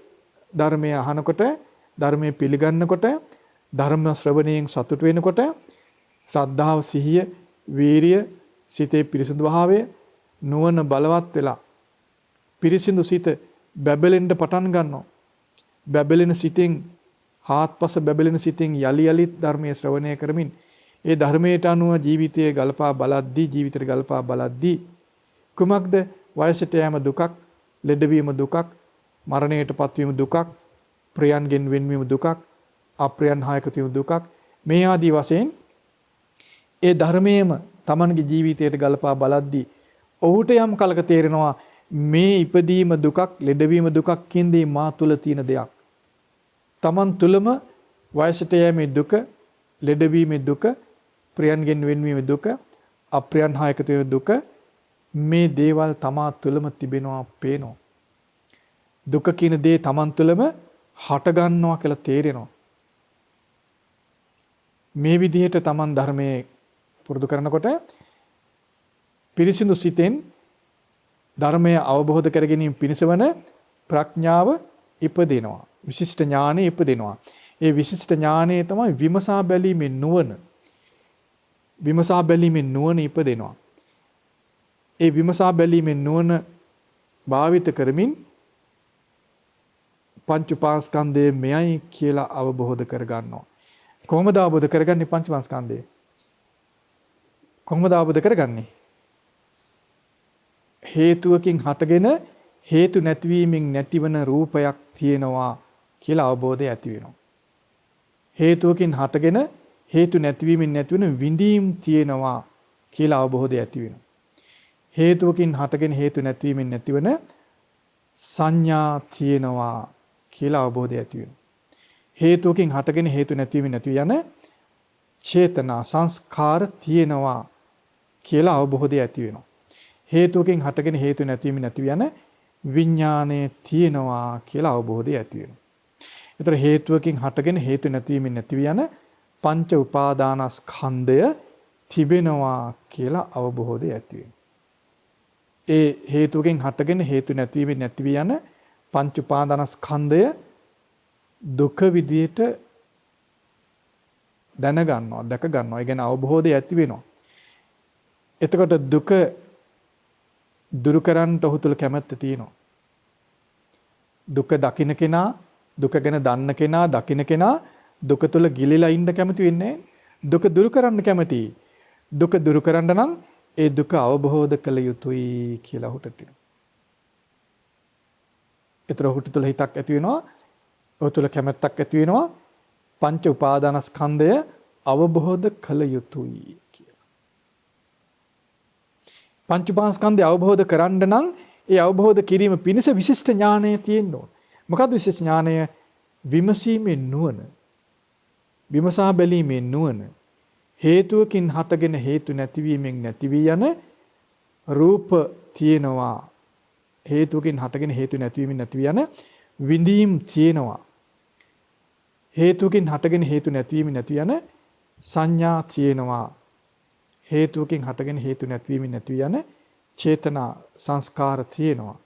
ධර්මයේ අහනකොට ධර්මයේ පිළිගන්නකොට ධර්ම ශ්‍රවණයෙන් සතුට වෙනකොට ශ්‍රද්ධාව සිහිය වීරිය සිතේ පිරිසිදු භාවය නුවණ බලවත් වෙලා පිරිසිදු සිත බැබලෙන්න පටන් ගන්නවා. බැබලෙන සිතෙන් හාත්පස බැබලෙන සිතෙන් යලි යලිත් ධර්මයේ ශ්‍රවණය කරමින් ඒ ධර්මයට අනුව ජීවිතයේ ගල්පා බලද්දී ජීවිතේ ගල්පා බලද්දී කුමක්ද වයසට යෑම දුකක්, ලෙඩවීම දුකක්, මරණයට පත්වීම දුකක්, ප්‍රියන්ගෙන් වෙන්වීම දුකක්, අප්‍රියන් හායකතු වීම දුකක්. මේ ආදී වශයෙන් ඒ ධර්මයේම Tamanගේ ජීවිතයට ගල්පා බලද්දී ඔහුට යම් කලක තේරෙනවා මේ ඉපදීම දුකක්, ලෙඩවීම දුකක් කියන්නේ මා තුල තියෙන දෙයක්. Taman තුලම වයසට යෑමේ දුක, ලෙඩවීමේ දුක, ප්‍රියන්ගෙන් වෙන්වීමේ දුක, අප්‍රියන් හායකතු වීම දුක මේ දේවල් තමා තුළම තිබෙනවා පේනවා. දුක කියන දේ තමන් තුළම හට ගන්නවා කියලා තේරෙනවා. මේ විදිහට තමන් ධර්මයේ පුරුදු කරනකොට පිරිසිදු සිතෙන් ධර්මය අවබෝධ කර ගැනීම පිණිසවන ප්‍රඥාව ඉපදෙනවා. විශිෂ්ට ඥානෙ ඉපදෙනවා. ඒ විශිෂ්ට ඥානය තමයි විමසා බැලීමේ නුවණ. විමසා බැලීමේ නුවණ ඉපදෙනවා. ඒ විමසා බැලීමේ නුවණ භාවිත කරමින් පංච උපාස්කන්ධය මෙයයි කියලා අවබෝධ කරගන්නවා. කොහොමද අවබෝධ කරගන්නේ පංච උපාස්කන්ධය? කොහොමද අවබෝධ කරගන්නේ? හේතුවකින් හටගෙන හේතු නැතිවීමෙන් නැතිවන රූපයක් තියෙනවා කියලා අවබෝධය ඇති වෙනවා. හේතුවකින් හටගෙන හේතු නැතිවීමෙන් නැතිවන විඳීම් තියෙනවා කියලා අවබෝධය ඇති වෙනවා. හේතුවකින් හටගෙන හේතු නැතිවීමෙන් නැතිවන සංඥා තියෙනවා කියලා අවබෝධය ඇති වෙනවා. හේතුවකින් හටගෙන හේතු නැතිවීමෙන් නැතිව යන චේතනා සංස්කාර තියෙනවා කියලා අවබෝධය ඇති වෙනවා. හේතුවකින් හටගෙන හේතු නැතිවීමෙන් නැතිව යන විඥානය තියෙනවා කියලා අවබෝධය ඇති වෙනවා. ඒතර හේතුවකින් හටගෙන හේතු නැතිවීමෙන් නැතිව යන පංච උපාදානස්කන්ධය තිබෙනවා කියලා අවබෝධය ඇති වෙනවා. ඒ හේතුවකින් හටගෙන හේතු නැතිවීමෙන් නැතිව යන පංච උපාදානස්කන්ධය දුක විදියට දැන ගන්නවා, දැක ගන්නවා. ඒ කියන්නේ අවබෝධය ඇති වෙනවා. එතකොට දුක දුරු කරන්නට ඔහු තුල කැමැත්ත තියෙනවා. දුක දකින්න කෙනා, දුක ගැන දන්න කෙනා, දකින්න කෙනා දුක තුල ගිලිලා ඉන්න කැමති වෙන්නේ නැහැ. දුක දුරු කරන්න කැමතියි. දුක දුරු කරන්න නම් ඒ දුක අවබෝධ කළ යුතුයි කියලා ඔහුට තියෙනවා. ඒතර ඔහුට තුල හිතක් ඇති වෙනවා. ඔහු තුල කැමැත්තක් ඇති වෙනවා. පංච උපාදානස්කන්ධය අවබෝධ කළ යුතුයි කියලා. පංච උපාදානස්කන්ධය අවබෝධ කරන්න නම් ඒ අවබෝධ කිරීම පිණිස විශිෂ්ට ඥානය තියෙන්න ඕන. මොකද්ද විශිෂ්ට ඥානය? විමසීමේ නුවණ. විමසා බැලීමේ නුවණ. හේතුවකින් හටගෙන හේතු නැතිවීමෙන් නැති වී යන රූප තියෙනවා. හේතුවකින් හටගෙන හේතු නැතිවීමෙන් නැති වී යන විඳීම් තියෙනවා. හේතුවකින් හටගෙන හේතු නැතිවීමෙන් නැති යන සංඥා තියෙනවා. හේතුවකින් හටගෙන හේතු නැතිවීම නැති යන චේතනා සංස්කාර තියෙනවා.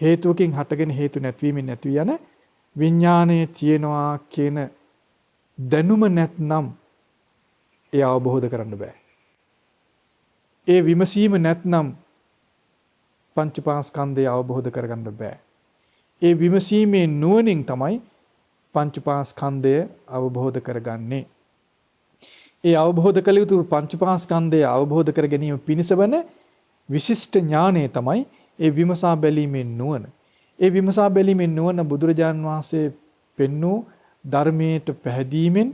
හේතුවකින් හටගෙන හේතු නැතිවීම නැති යන විඥානයේ තියෙනවා කියන දැනුම නැත්නම් ඒ අවබෝධ කරන්න බෑ. ඒ විමසීම නැත්නම් පංච පාස්කන්ධය අවබෝධ කරගන්න බෑ. ඒ විමසීමේ නුවණින් තමයි පංච පාස්කන්ධය අවබෝධ කරගන්නේ. ඒ අවබෝධ කළ යුතු පංච පාස්කන්ධය අවබෝධ කර ගැනීම පිණිස වන විශිෂ්ට ඥානය තමයි ඒ විමසා බැලීමේ නුවණ. ඒ විමසා බැලීමේ නුවණ බුදුරජාන් වහන්සේ පෙන්වූ ධර්මයට පැහැදීමෙන්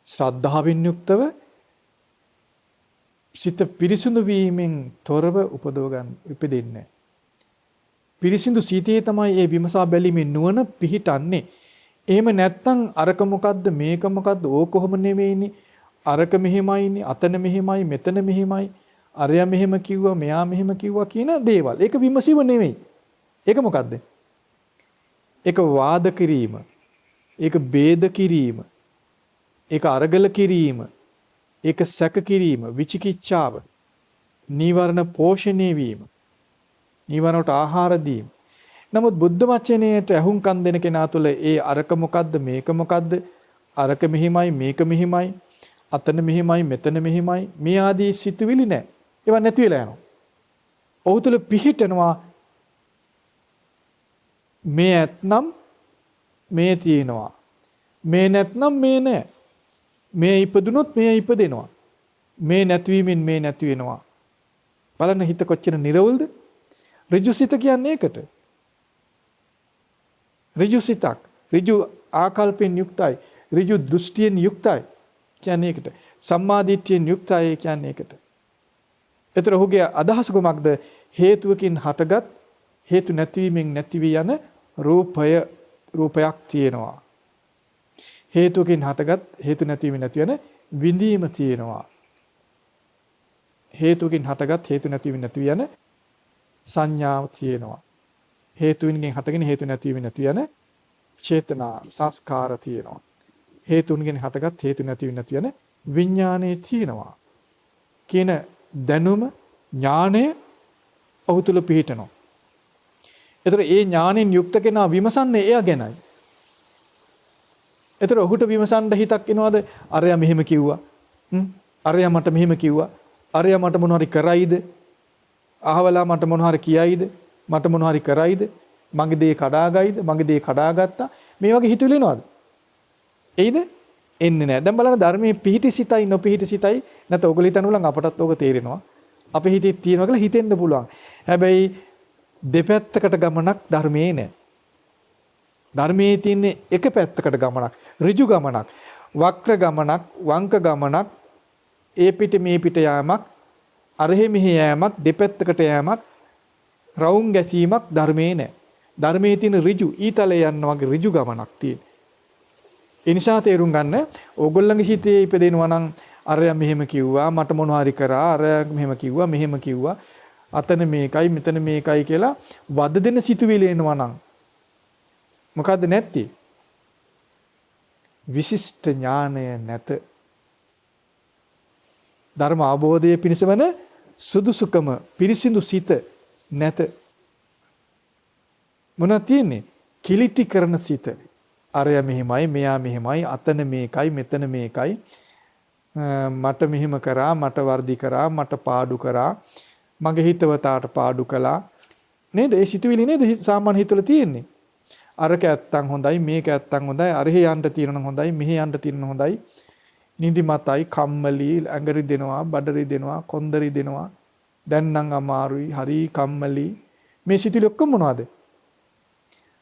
ශ්‍රද්ධාවෙන් යුක්තව සිත පිරිසිදු වීමෙන් තොරව උපදව ගන්න ඉපදෙන්නේ. පිරිසිදු සීතේ තමයි මේ විමසා බැලීමේ නුවණ පිහිටන්නේ. එහෙම නැත්නම් අරක මොකද්ද මේක මොකද්ද ඕක කොහොම නෙවෙයිනේ අරක මෙහෙමයිනේ අතන මෙහෙමයි මෙතන මෙහෙමයි අරයා මෙහෙම කිව්වා මෙයා මෙහෙම කිව්වා කියන දේවල්. ඒක විමසීම නෙවෙයි. ඒක මොකද්ද? ඒක වාද කිරීම. ඒක ભેද කිරීම. ඒක අරගල කිරීම. ඒක සැක කිරීම, විචිකිච්ඡාව, නීවරණ පෝෂණය වීම, නීවරණට ආහාර දීම. නමුත් බුද්ධ වචනයට අහුම්කම් දෙන කෙනා තුළ ඒ අරක මොකද්ද මේක මොකද්ද අරක මෙහිමයි මේක මෙහිමයි අතන මෙහිමයි මෙතන මෙහිමයි මේ ආදී සිතුවිලි නැහැ. ඒවා නැති වෙලා යනවා. ඔහු තුළ පිහිටනවා මේ ඇත්නම් මේ තියෙනවා. මේ නැත්නම් මේ නැහැ. මේ ඉපදුනොත් මේ ඉපදෙනවා. මේ නැතිවීමෙන් මේ නැති වෙනවා. බලන්න හිත කොච්චර නිර්වෘල්ද? ඍජු සිත කියන්නේ ඒකට. ඍජු සිතක්. ඍජු ආකල්පෙන් යුක්තයි. ඍජු දෘෂ්ටියෙන් යුක්තයි කියන්නේ ඒකට. සම්මා දිට්ඨියෙන් යුක්තයි කියන්නේ ඒකට. ඒතර ඔහුගේ අදහස කොමක්ද? හේතුවකින් හටගත් හේතු නැතිවීමෙන් නැති වී යන රූපයක් තියෙනවා. හේතුවකින් හටගත් හේතු නැතිවීම නැති වෙන විඳීම තියෙනවා. හේතුවකින් හටගත් හේතු නැතිවීම නැති වෙන සංඥාව තියෙනවා. හේතුන්ගෙන් හටගෙන හේතු නැතිවීම නැති වෙන චේතනා සංස්කාර තියෙනවා. හේතුන්ගෙන් හටගත් හේතු නැතිවීම නැති වෙන විඥානයේ තියෙනවා. කියන දැනුම ඥානය ඔහු තුල පිහිටනවා. ඒතර ඒ ඥානෙන් යුක්ත කෙනා විමසන්නේ එයා ගැනයි. ඒතර ඔහුට විමසන්න හිතක් එනවාද? අරයා මෙහෙම කිව්වා. අරයා මට මෙහෙම කිව්වා. අරයා මට මොනවාරි කරයිද? අහවලා මට මොනවාරි කියයිද? මට මොනවාරි කරයිද? මගේ දේ කඩාගයිද? මගේ දේ කඩාගත්තා. මේ වගේ හිතුවිලි එනවාද? එයිද? එන්නේ නැහැ. දැන් බලන්න ධර්මයේ පිහිටි සිතයි නොපිහිටි සිතයි නැත්නම් ඔයගොල්ලෝ හිතනවලම් අපටත් ඕක තේරෙනවා. අපේ හිතේ තියෙනවා කියලා හිතෙන්න පුළුවන්. හැබැයි දෙපැත්තකට ගමනක් ධර්මයේ නැහැ. ධර්මයේ තියෙන්නේ එක පැත්තකට ගමනක්, ඍජු ගමනක්, වක්‍ර ගමනක්, වංක ගමනක්, ඒ පිට මේ පිට යෑමක්, අරහෙ මෙහෙ යෑමක්, දෙපැත්තකට යෑමක්, රවුම් ගැසීමක් ධර්මයේ නැහැ. ධර්මයේ තියෙන ඍජු ඊතලේ යන වගේ ඍජු ගමනක් තියෙන. ඒ නිසා තේරුම් ගන්න ඕගොල්ලන්ගේ හිතේ ඉපදෙනවා නම් අරයා මෙහෙම කිව්වා, මට මොනවා හරි කරා, අරයා මෙහෙම කිව්වා, මෙහෙම කිව්වා, අතන මේකයි, මෙතන මේකයි කියලා වද දෙන සිතුවිලි එනවා නම් මොකද්ද නැත්තේ? විශිෂ්ට ඥානය නැත. ධර්ම අවබෝධයේ පිණිස වන සුදුසුකම පිරිසිදු සිත නැත. මොනවද තියෙන්නේ? කිලිටි කරන සිත. අරයා මෙහෙමයි, මෙයා මෙහෙමයි, අතන මේකයි, මෙතන මේකයි, මට මෙහෙම කරා, මට වර්ධි කරා, මට පාඩු කරා, මගේ හිතවතාට පාඩු කළා. නේද? ඒ සිතුවිලි නේද සාමාන්‍ය හිතවල තියෙන්නේ. අරක ඇත්තන් හොඳයි, මේක ඇත්තන් හොඳයි, අරහෙ යන්න තියෙන හොඳයි, මෙහෙ යන්න තියෙන හොඳයි, නිදිමතයි, කම්මැලි, ඇඟරි දෙනවා, බඩරි දෙනවා, කොන්දරි දෙනවා, දැන් නම් අමාරුයි, හරි කම්මැලි. මේ සිතුවිලි ඔක්කොම මොනවද?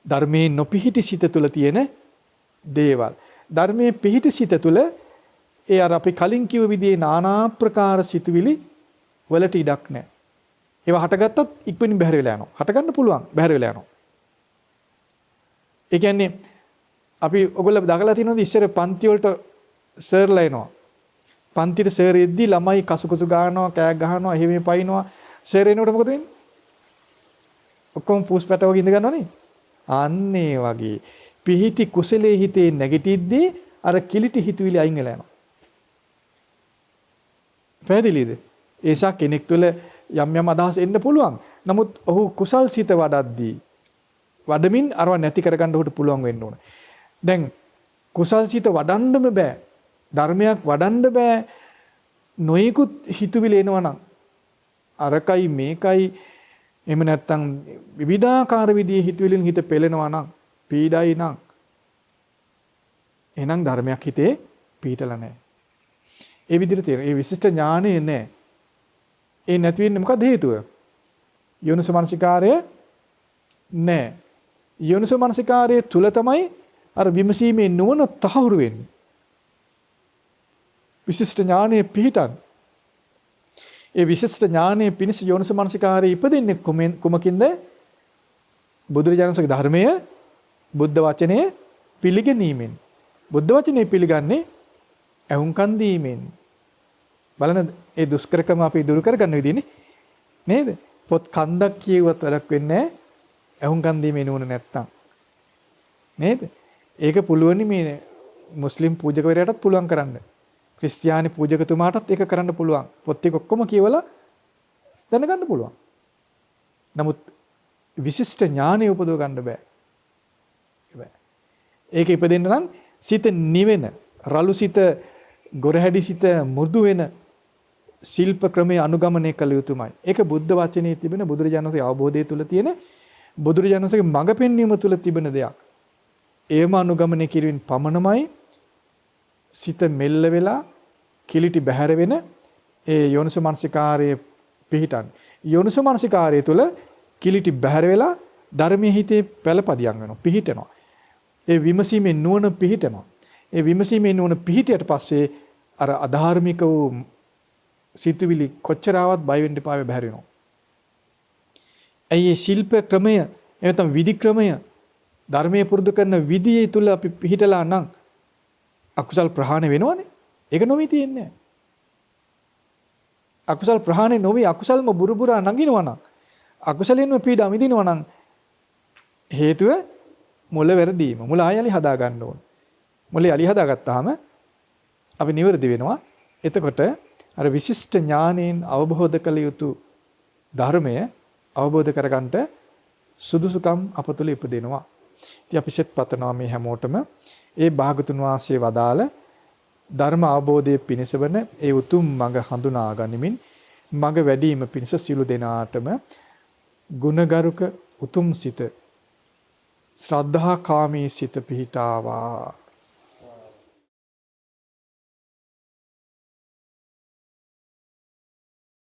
ධර්මයේ නොපිහිටි සිත තුළ තියෙන දේවල්. ධර්මයේ පිහිටි සිත තුළ ඒ අර අපි කලින් කිව්ව විදිහේ নানা ආකාර සිතුවිලි වලට ඉඩක් නැහැ. ඒවා හටගත්තත් ඉක්මනින් බැහැර වෙලා යනවා. හටගන්න පුළුවන් බැහැර වෙලා යනවා. ඒ කියන්නේ අපි ඔයගොල්ලෝ දකලා තියෙනවද ඉස්සර පන්ති වලට සර්ලා එනවා. පන්තිට සර් එද්දි ළමයි කසුකුසු ගන්නවා, කෑග් ගහනවා, එහෙම පයින්නවා. සර් එනකොට මොකද වෙන්නේ? ඔක්කොම පූස්පැට වගේ ඉඳ ගන්නවනේ. අන්න ඒ වගේ පිහිටි කුසලයේ හිතේ නැගිටිද්දී අර කිලිටි හිතුවිලි අයින් වෙලා යනවා. පැහැදිලිද? ඒසා කෙනෙක් තුළ යම් යම් අදහස් එන්න පුළුවන්. නමුත් ඔහු කුසල් සිත වඩද්දී වඩමින් අරව නැති කරගන්න ඔහුට පුළුවන් වෙන්න ඕන. දැන් කුසල් සිත වඩන්නම බෑ. ධර්මයක් වඩන්න බෑ. නොයෙකුත් හිතුවිලි එනවනම් අරකයි මේකයි එහෙම නැත්නම් විවිධාකාර විදිහේ හිතවිලින් හිත පෙළෙනවා නම් පීඩයි නම් එහෙනම් ධර්මයක් හිතේ පීඩලා නැහැ. ඒ විදිහට තියෙන. ඒ විශිෂ්ට ඥානෙ නැහැ. ඒ නැති වෙන්නේ මොකද හේතුව? යෝනිසෝ මනසිකාරය නැහැ. යෝනිසෝ මනසිකාරයේ තුල තමයි අර විමසීමේ නුවණ තහවුරු වෙන්නේ. විශිෂ්ට ඥානෙ පිහිටන්. ඒ විශිෂ්ට ඥානයේ පිණිස යෝනිසෝ මනසිකාරය ඉපදින්නේ කුමකින්ද? බුදුරජාණන්සේගේ ධර්මය බුද්ධ වචනය පිළිගැනීමෙන්. බුද්ධ වචනේ පිළිගන්නේ ඇහුම්කන් දීමෙන්. බලන්න ඒ දුෂ්කරකම අපි දුරු කරගන්න විදිහනේ නේද? පොත් කන්දක් කියුවත් වැඩක් වෙන්නේ නැහැ. ඇහුම්කන් දීමේ නුවණ නැත්තම්. නේද? ඒක පුළුවනි මේ මුස්ලිම් පූජකවරයාටත් පුළුවන් කරන්න. ක්‍රිස්තියානි පූජකතුමාටත් ඒක කරන්න පුළුවන්. පොත් ටික ඔක්කොම කියවලා දැනගන්න පුළුවන්. නමුත් විශිෂ්ට ඥානය උපදව ගන්න බෑ. ඒක ඉපදෙන්න නම් සිත නිවෙන, රළු සිත, ගොරහැඩි සිත මෘදු වෙන ශිල්ප ක්‍රමයේ අනුගමනය කළ යුතුමයි. ඒක බුද්ධ වචනේ තිබෙන බුදුරජාණන්සේ අවබෝධය තුල තියෙන බුදුරජාණන්සේගේ මඟ පෙන්වීම තුල තිබෙන දෙයක්. ඒම අනුගමනය කිරීමෙන් පමණමයි සිත මෙල්ල වෙලා කිලිටි බැහැර වෙන ඒ යෝනිසෝ මනසිකාරයේ පිහිටන්. යෝනිසෝ මනසිකාරය තුල කිලිටි බැහැර වෙලා ධර්මයේ හිතේ පළපදියම් වෙනවා, පිහිටනවා. ඒ විමසීමේ නුවණ පිහිටනවා. ඒ විමසීමේ නුවණ පිහිටියට පස්සේ අර අධාර්මික වූ සිතුවිලි කොච්චරවත් බය වෙන්න එපා බැහැර වෙනවා. ඒ ශිල්ප ක්‍රමය එතන විදි ක්‍රමය ධර්මයේ පුරුදු කරන විදියේ තුල අපි පිහිටලා නම් අකුසල් ප්‍රහාණය වෙනවනේ. ඒක නොවි තියන්නේ. අකුසල් ප්‍රහාණය නොවි අකුසල්ම බුරුබුරා නගිනවා නම් අකුසලින්ම පීඩා මිදිනවා නම් හේතුව මුල වැරදීම. මුල ආයලි හදා ගන්න ඕන. මුල යලි හදාගත්තාම අපි නිවැරදි වෙනවා. එතකොට අර විශිෂ්ට ඥානයෙන් අවබෝධ කළ යුතු ධර්මය අවබෝධ කරගන්නට සුදුසුකම් අප තුළ ඉපදෙනවා. ඉතින් අපි සෙත් පතනවා මේ හැමෝටම ඒ භාගතුන් වහන්සේ වදාළ ධර්ම අවබෝධයේ පිණිස වන ඒ උතුම් මඟ හඳුනා ගනිමින් මඟ වැඩිම පිණිස සියලු දෙනාටම ගුණගරුක උතුම් සිත ශ්‍රද්ධා කාමී සිත පිහිටාවා.